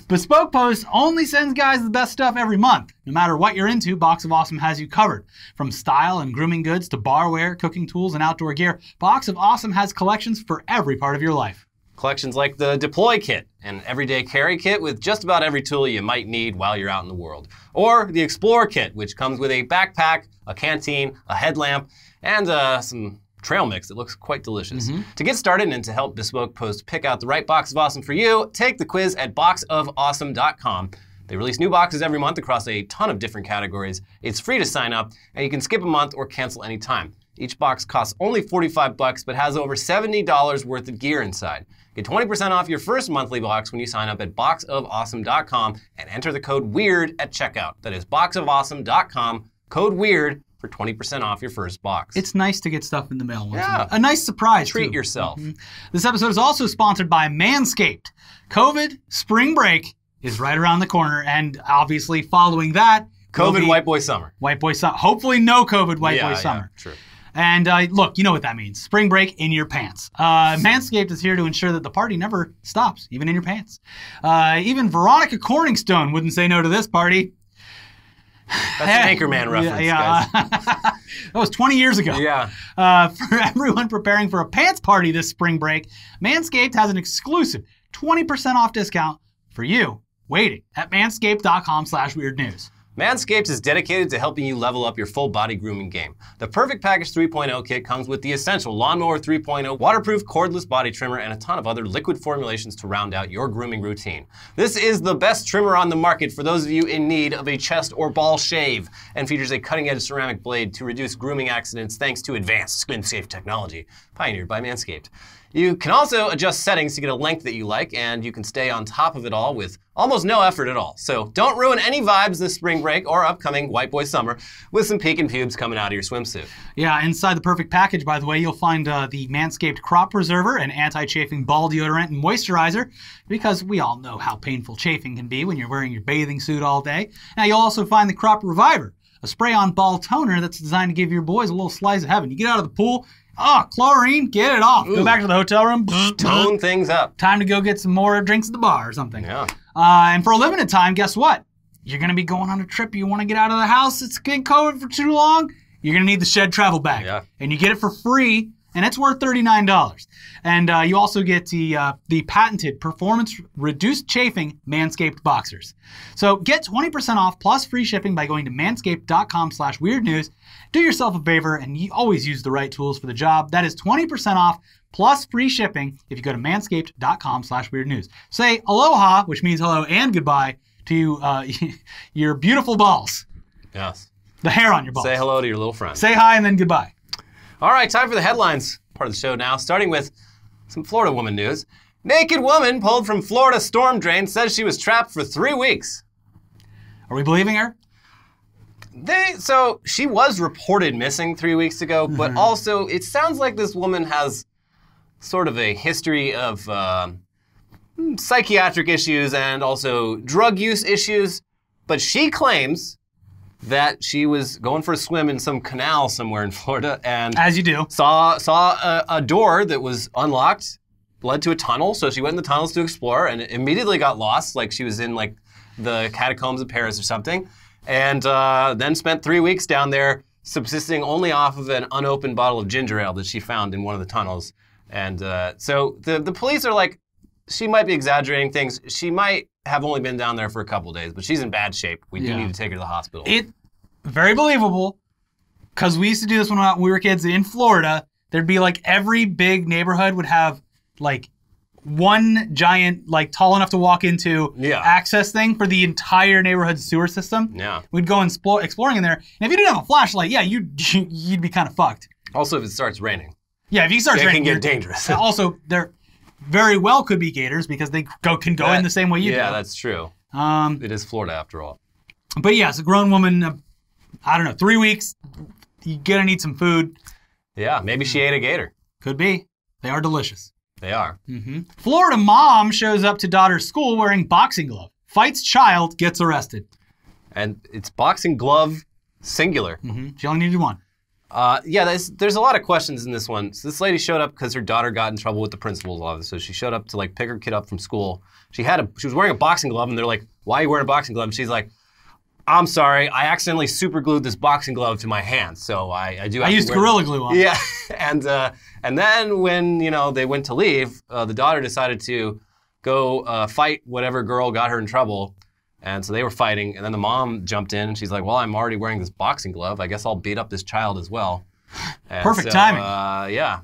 Bespoke Post only sends guys the best stuff every month. No matter what you're into, Box of Awesome has you covered. From style and grooming goods to barware, cooking tools, and outdoor gear, Box of Awesome has collections for every part of your life. Collections like the Deploy Kit, an everyday carry kit with just about every tool you might need while you're out in the world. Or the Explorer Kit, which comes with a backpack, a canteen, a headlamp, and some trail mix that looks quite delicious. To get started and to help Bespoke Post pick out the right Box of Awesome for you, take the quiz at boxofawesome.com. They release new boxes every month across a ton of different categories. It's free to sign up, and you can skip a month or cancel anytime. Each box costs only $45, but has over $70 worth of gear inside. Get 20% off your first monthly box when you sign up at boxofawesome.com and enter the code WEIRD at checkout. That is boxofawesome.com, code WEIRD for 20% off your first box. It's nice to get stuff in the mail once in a Yeah. while. A nice surprise, Treat too. yourself. This episode is also sponsored by Manscaped. COVID spring break is right around the corner, and obviously following that, will COVID be White Boy Summer. White Boy Summer. Hopefully no COVID White Boy Yeah, Summer. true. And look, you know what that means. Spring break in your pants. Manscaped is here to ensure that the party never stops, even in your pants. Even Veronica Corningstone wouldn't say no to this party. That's an Anchorman reference, guys. That was 20 years ago. Yeah. For everyone preparing for a pants party this spring break, Manscaped has an exclusive 20% off discount for you waiting at manscaped.com/weirdnews. Manscaped is dedicated to helping you level up your full body grooming game. The Perfect Package 3.0 kit comes with the essential Lawnmower 3.0 waterproof cordless body trimmer and a ton of other liquid formulations to round out your grooming routine. This is the best trimmer on the market for those of you in need of a chest or ball shave and features a cutting-edge ceramic blade to reduce grooming accidents thanks to advanced skin-safe technology pioneered by Manscaped. You can also adjust settings to get a length that you like, and you can stay on top of it all with almost no effort at all. So don't ruin any vibes this spring break or upcoming White Boy Summer with some peeking pubes coming out of your swimsuit. Yeah, inside the Perfect Package, by the way, you'll find the Manscaped Crop Preserver, an anti-chafing ball deodorant and moisturizer, because we all know how painful chafing can be when you're wearing your bathing suit all day. Now, you'll also find the Crop Reviver, a spray-on ball toner that's designed to give your boys a little slice of heaven. You get out of the pool, chlorine, get it off. Go back to the hotel room. Tone things up. Time to go get some more drinks at the bar or something. Yeah. And for a limited time, guess what? You're going to be going on a trip. You want to get out of the house. It's been COVID for too long. You're going to need the Shed travel bag. Yeah. And you get it for free, and it's worth $39. And you also get the patented performance-reduced chafing Manscaped boxers. So get 20% off plus free shipping by going to manscaped.com/weirdnews. Do yourself a favor and you always use the right tools for the job. That is 20% off plus free shipping if you go to manscaped.com/weirdnews. Say aloha, which means hello and goodbye, to your beautiful balls. Yes. The hair on your balls. Say hello to your little friend. Say hi and then goodbye. All right, time for the headlines part of the show now, starting with some Florida woman news. Naked woman pulled from Florida storm drain says she was trapped for 3 weeks. Are we believing her? So she was reported missing 3 weeks ago, but also it sounds like this woman has sort of a history of psychiatric issues and also drug use issues. But she claims that she was going for a swim in some canal somewhere in Florida and As you do. saw a door that was unlocked, led to a tunnel. So she went in the tunnels to explore and immediately got lost, like she was in like the catacombs of Paris or something. And then spent 3 weeks down there subsisting only off of an unopened bottle of ginger ale that she found in one of the tunnels. And so the police are like, she might be exaggerating things. She might have only been down there for a couple days, but she's in bad shape. We do need to take her to the hospital. Very believable, because we used to do this when we were kids in Florida. There'd be like every big neighborhood would have like one giant, like tall enough to walk into access thing for the entire neighborhood sewer system. Yeah. We'd go exploring in there. And if you didn't have a flashlight, yeah, you'd be kind of fucked. Also, if it starts raining. Yeah, if it starts raining, it can get dangerous. Also, there very well could be gators because they can go in the same way you do. Yeah, that's true. It is Florida after all. But yeah, it's a grown woman, I don't know, 3 weeks, you gotta need some food. Yeah, maybe she ate a gator. Could be. They are delicious. They are. Florida mom shows up to daughter's school wearing boxing glove. Fights child, gets arrested. And it's boxing glove singular. She only needed one. Yeah, there's a lot of questions in this one. So this lady showed up because her daughter got in trouble with the principal's office. So she showed up to like pick her kid up from school. She was wearing a boxing glove, and they're like, "Why are you wearing a boxing glove?" And she's like, "I'm sorry, I accidentally super glued this boxing glove to my hand, so I do." I used Gorilla Glue on. Yeah, and then when they went to leave, the daughter decided to go fight whatever girl got her in trouble. And so they were fighting, and then the mom jumped in, and she's like, well, I'm already wearing this boxing glove. I guess I'll beat up this child as well. And Perfect timing. Yeah.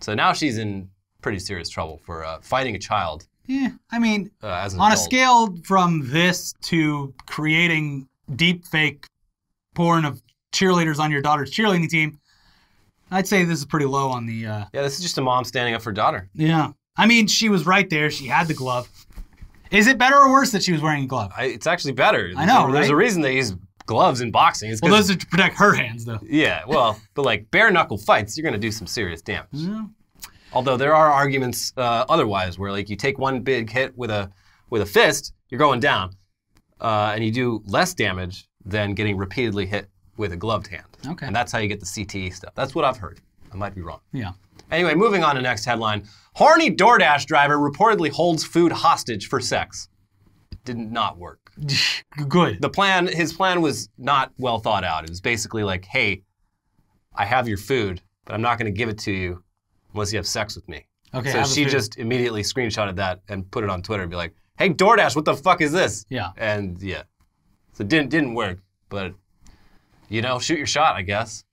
So now she's in pretty serious trouble for fighting a child. Yeah, I mean, as an on adult. a scale from this to creating deep fake porn of cheerleaders on your daughter's cheerleading team, I'd say this is pretty low on the... Yeah, this is just a mom standing up for her daughter. Yeah. I mean, she was right there. She had the glove. Is it better or worse that she was wearing a glove? It's actually better. I know, There's right? a reason they use gloves in boxing. Well, those are to protect her hands, though. Yeah, well, but like bare knuckle fights, you're going to do some serious damage. Yeah. Although there are arguments otherwise, where like you take one big hit with a fist, you're going down, and you do less damage than getting repeatedly hit with a gloved hand. Okay. And that's how you get the CTE stuff. That's what I've heard. I might be wrong. Yeah. Anyway, moving on to next headline. Horny DoorDash driver reportedly holds food hostage for sex. It did not work. Good. His plan was not well thought out. It was basically like, hey, I have your food, but I'm not going to give it to you unless you have sex with me. Okay. So she just immediately screenshotted that and put it on Twitter and be like, hey, DoorDash, what the fuck is this? Yeah. And yeah. So it didn't work, but shoot your shot, I guess.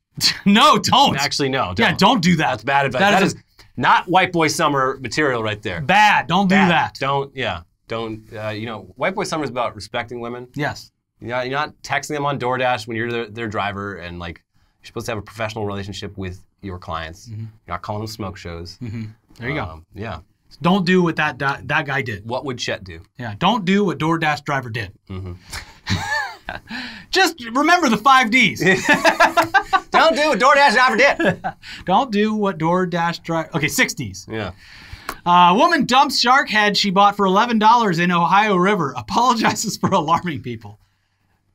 No, don't. Actually, no. Don't. Yeah, don't do that. That's bad advice. That is not white boy summer material right there. Bad. Don't do that. Don't. White boy summer is about respecting women. Yes. You're not texting them on DoorDash when you're their driver, and like you're supposed to have a professional relationship with your clients. You're not calling them smoke shows. There you go. Yeah. Don't do what that guy did. What would Chet do? Yeah. Don't do what DoorDash driver did. Just remember the 5 Ds. Don't do what DoorDash driver did. Don't do what DoorDash driver... Okay, 6 Ds. Yeah. Woman dumps shark head she bought for $11 in Ohio River. Apologizes for alarming people.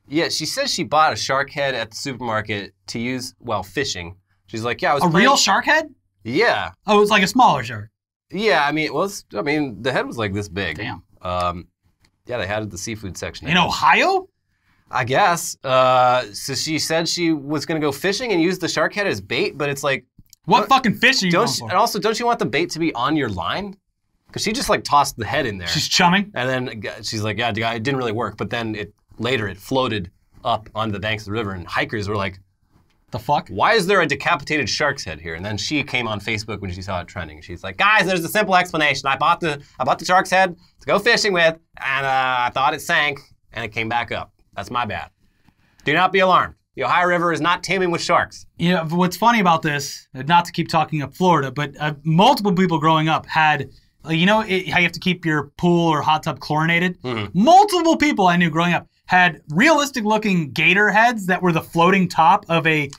Yeah, she says she bought a shark head at the supermarket to use while fishing. She's like, yeah, I was real shark head? Yeah. Oh, it was like a smaller shark. Yeah, I mean, the head was like this big. Damn. Yeah, they had it at the seafood section. In Ohio? I guess. So she said she was going to go fishing and use the shark head as bait, but it's like... What fucking fish are you going for? And also, don't you want the bait to be on your line? Because she just like tossed the head in there. She's chumming? And then she's like, yeah, it didn't really work. But then it floated up onto the banks of the river, and hikers were like, the fuck? Why is there a decapitated shark's head here? And then she came on Facebook when she saw it trending. She's like, guys, there's a simple explanation. I bought the shark's head to go fishing with, and I thought it sank, and it came back up. That's my bad. Do not be alarmed. The Ohio River is not teeming with sharks. You know, what's funny about this, not to keep talking up Florida, but multiple people growing up had, how you have to keep your pool or hot tub chlorinated? Multiple people I knew growing up had realistic-looking gator heads that were the floating top of a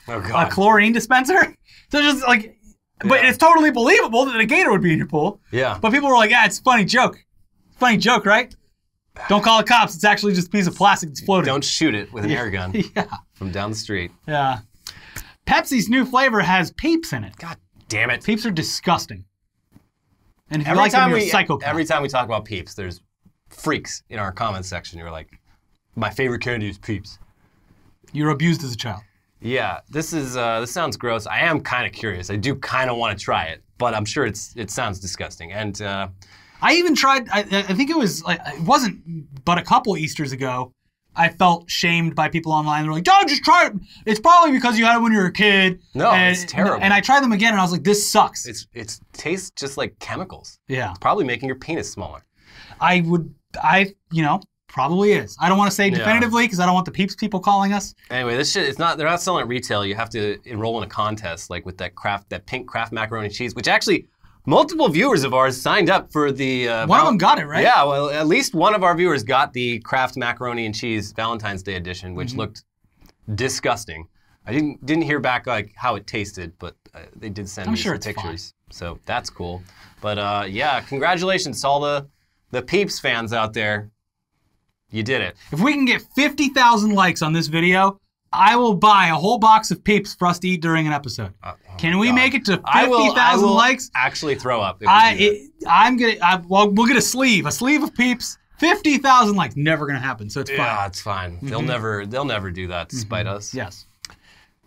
chlorine dispenser. So just like, but it's totally believable that a gator would be in your pool. Yeah. But people were like, yeah, it's a funny joke. Funny joke, right? Don't call the cops. It's actually just a piece of plastic that's floating. Don't shoot it with an air gun Yeah. from down the street. Yeah. Pepsi's new flavor has peeps in it. God damn it. Peeps are disgusting. And if you like them, you're a psychopath. Every time we talk about Peeps, there's freaks in our comments section. You're like, my favorite candy is Peeps. You were abused as a child. Yeah, this sounds gross. I am kind of curious. I do kind of want to try it, but I'm sure it sounds disgusting. And I even tried. I think it was like it wasn't but a couple Easters ago. I felt shamed by people online. They're like, "Don't just try it. It's probably because you had it when you were a kid." No, it's terrible. And I tried them again, and I was like, "This sucks." It tastes just like chemicals. Yeah. It's probably making your penis smaller. Probably is. I don't want to say definitively because I don't want the Peeps people calling us. Anyway, this shit, they're not selling it retail. You have to enroll in a contest, like with that pink Kraft macaroni and cheese, which actually multiple viewers of ours signed up for the... one of them got it, right? Yeah, well, at least one of our viewers got the Kraft macaroni and cheese Valentine's Day edition, which looked disgusting. I didn't hear back like how it tasted, but they did send me some pictures. So that's cool. But yeah, congratulations to all the Peeps fans out there. You did it. If we can get 50,000 likes on this video, I will buy a whole box of Peeps for us to eat during an episode. Can we make it to 50,000 likes? Actually throw up. We'll get a sleeve of Peeps. 50,000 likes. Never gonna happen. So it's fine. Yeah, it's fine. They'll never do that to spite us. Yes.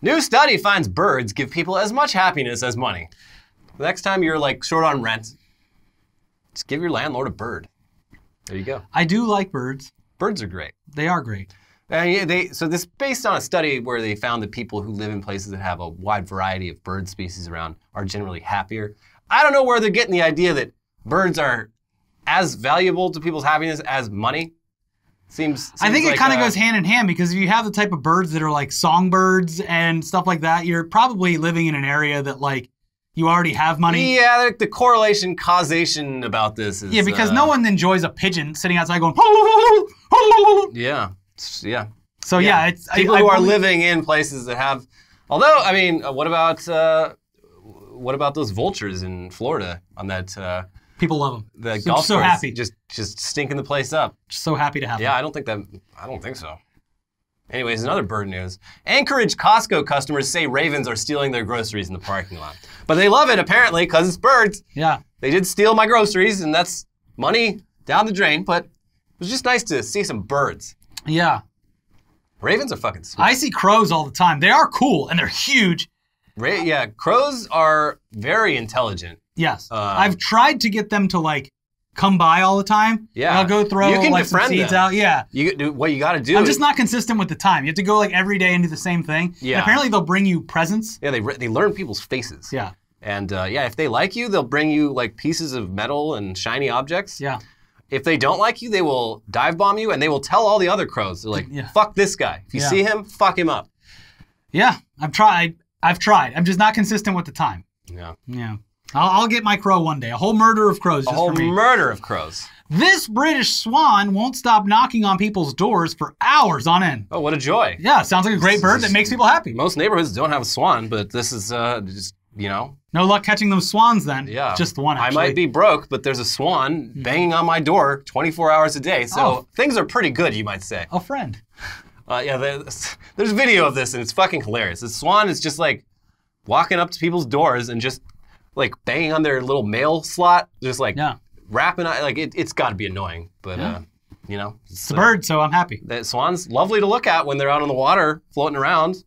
New study finds birds give people as much happiness as money. The next time you're like short on rent, just give your landlord a bird. There you go. I do like birds. Birds are great. They are great. So this based on a study where they found that people who live in places that have a wide variety of bird species around are generally happier. I don't know where they're getting the idea that birds are as valuable to people's happiness as money. I think it kind of goes hand in hand because if you have the type of birds that are like songbirds and stuff like that, you're probably living in an area that like you already have money. Yeah, the correlation, causation about this is... Yeah, because no one enjoys a pigeon sitting outside going... Yeah. So yeah, it's... People who are living in places that have... Although, I mean, what about those vultures in Florida on that... People love them. The golf so course, happy. Just stinking the place up. Just so happy to have them. Yeah, I don't think so. Anyways, another bird news. Anchorage Costco customers say ravens are stealing their groceries in the parking lot. But they love it, apparently, because it's birds. Yeah. They did steal my groceries, and that's money down the drain, but it was just nice to see some birds. Yeah. Ravens are fucking sweet. I see crows all the time. They are cool, and they're huge. Yeah, crows are very intelligent. Yes. I've tried to get them to, like, come by all the time. Yeah. I'll go throw like some seeds out. Yeah. What you got to do. I'm just not consistent with the time. You have to go like every day and do the same thing. Yeah. And apparently they'll bring you presents. Yeah, they learn people's faces. Yeah. And yeah, if they like you, they'll bring you like pieces of metal and shiny objects. Yeah. If they don't like you, they will dive bomb you and they will tell all the other crows. They're like, fuck this guy. If you see him, fuck him up. Yeah. I've tried. I'm just not consistent with the time. Yeah. Yeah. I'll get my crow one day. A whole murder of crows just for me. A whole murder of crows. This British swan won't stop knocking on people's doors for hours on end. Oh, what a joy. Yeah, sounds like a great bird that makes people happy. Most neighborhoods don't have a swan, but this is just, you know. No luck catching those swans then. Yeah. Just the one, actually. I might be broke, but there's a swan banging on my door 24 hours a day, so things are pretty good, you might say. A friend. Yeah, there's video of this, and it's fucking hilarious. The swan is just like walking up to people's doors and just like banging on their little mail slot, just like rapping. Like it's got to be annoying, but you know, it's a bird, so I'm happy. The swan's lovely to look at when they're out on the water floating around.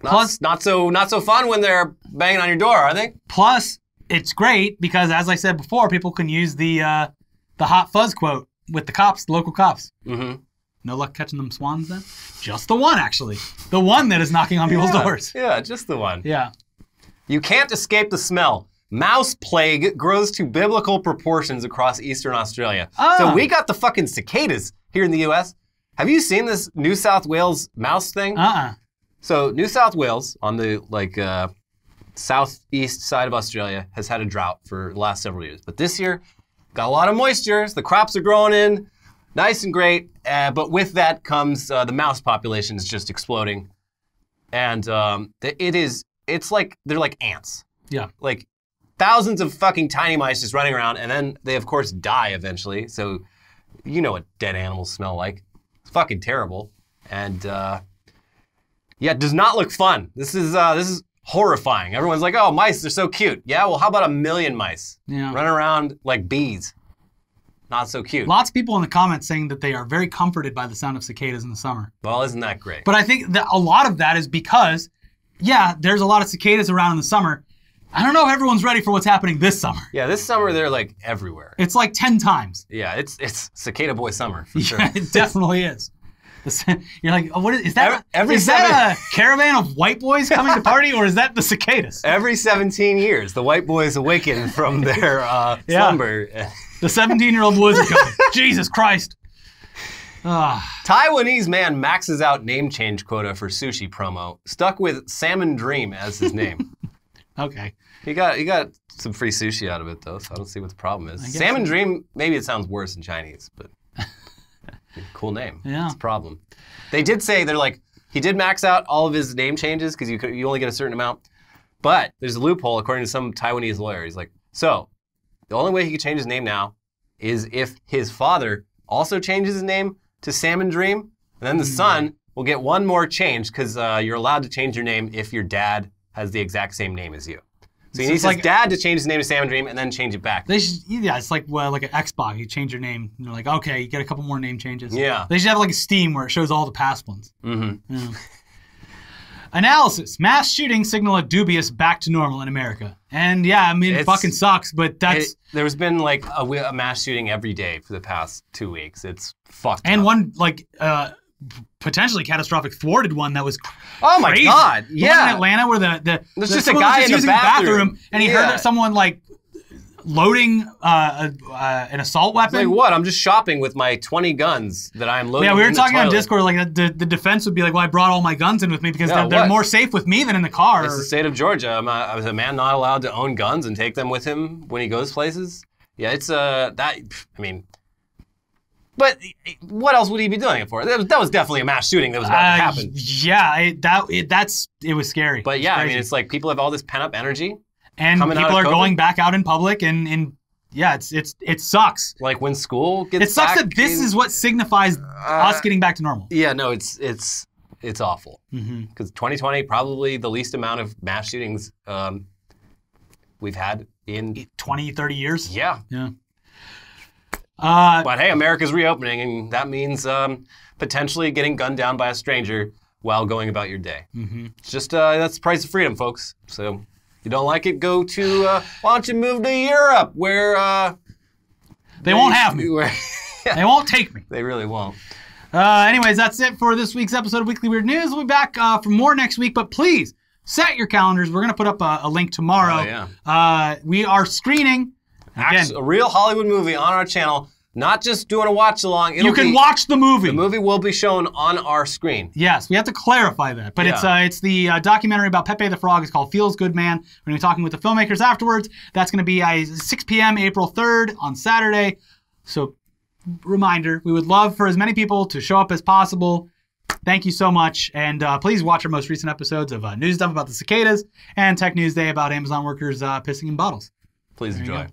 Plus, not so fun when they're banging on your door, are they? Plus, it's great because, as I said before, people can use the Hot Fuzz quote with the cops, the local cops. Mm-hmm. No luck catching them swans then? Just the one, actually. The one that is knocking on people's doors. Yeah, just the one. Yeah. You can't escape the smell. Mouse plague grows to biblical proportions across eastern Australia. Oh. So we got the fucking cicadas here in the U.S. Have you seen this New South Wales mouse thing? So New South Wales, on the southeast side of Australia, has had a drought for the last several years. But this year, got a lot of moisture. So the crops are growing in, nice and great. But with that comes the mouse population is just exploding. And it's like, they're like ants. Yeah. Like thousands of fucking tiny mice just running around, and then they, of course, die eventually. So you know what dead animals smell like. It's fucking terrible. And yeah, it does not look fun. This is horrifying. Everyone's like, oh, mice, they're so cute. Yeah, well, how about 1 million mice running around like bees? Not so cute. Lots of people in the comments saying that they are very comforted by the sound of cicadas in the summer. Well, isn't that great? But I think that a lot of that is because, yeah, there's a lot of cicadas around in the summer. I don't know if everyone's ready for what's happening this summer. Yeah, this summer they're like everywhere. It's like 10 times. Yeah, it's cicada boy summer for sure. Yeah, it definitely is. You're like, oh, what is that? Every Is that a caravan of white boys coming to party, or is that the cicadas? Every 17 years, the white boys awaken from their slumber. The 17-year-old boys are coming. Jesus Christ. Taiwanese man maxes out name change quota for sushi promo. Stuck with Salmon Dream as his name. Okay. He got some free sushi out of it though, so I don't see what the problem is. Salmon Dream, maybe it sounds worse in Chinese, but cool name. Yeah. It's a problem. They did say he did max out all of his name changes because you only get a certain amount. But there's a loophole according to some Taiwanese lawyer. He's like, so the only way he could change his name now is if his father also changes his name to Salmon Dream, and then the son will get one more change because you're allowed to change your name if your dad has the exact same name as you. So he needs his dad to change his name to Salmon Dream and then change it back. It's like an Xbox. You change your name, and they're like, okay, you get a couple more name changes. Yeah. They should have like a Steam where it shows all the past ones. Mm-hmm. Yeah. Analysis. Mass shooting signal a dubious back to normal in America. And yeah, I mean, it fucking sucks, but there's been like a mass shooting every day for the past 2 weeks. It's fucked and up. one potentially catastrophic thwarted one that was oh my crazy. God, The one in Atlanta where there's just a guy in the using bathroom and he heard someone like loading an assault weapon. It's like, what? I'm just shopping with my 20 guns that I'm loading. Yeah, we were in talking the on toilet. Discord, like the defense would be like, well, I brought all my guns in with me because they're more safe with me than in the car. It's the state of Georgia. I was a man not allowed to own guns and take them with him when he goes places. Yeah, it's but what else would he be doing it for? That was definitely a mass shooting that was about to happen. Yeah, it was scary. But yeah, I mean, it's like people have all this pent-up energy. And people are going back out in public and yeah, it sucks. Like when school gets It sucks back, that this is what signifies us getting back to normal. Yeah, no, it's awful. Because 2020, probably the least amount of mass shootings we've had in 20, 30 years. Yeah. Yeah. But hey, America's reopening, and that means potentially getting gunned down by a stranger while going about your day. It's just, that's the price of freedom, folks. So if you don't like it, go to, why don't you move to Europe where... they won't have me. They won't take me. They really won't. Anyways, that's it for this week's episode of Weekly Weird News. We'll be back for more next week, but please set your calendars. We're going to put up a link tomorrow. Oh, yeah. We are screening... Again, a real Hollywood movie on our channel, not just doing a watch along. You can watch the movie. The movie will be shown on our screen. Yes, we have to clarify that. But it's the documentary about Pepe the Frog. It's called Feels Good Man. We're going to be talking with the filmmakers afterwards. That's going to be 6 p.m. April 3rd on Saturday. So, reminder, we would love for as many people to show up as possible. Thank you so much. And please watch our most recent episodes of News Dump about the cicadas and Tech News Day about Amazon workers pissing in bottles. Please enjoy.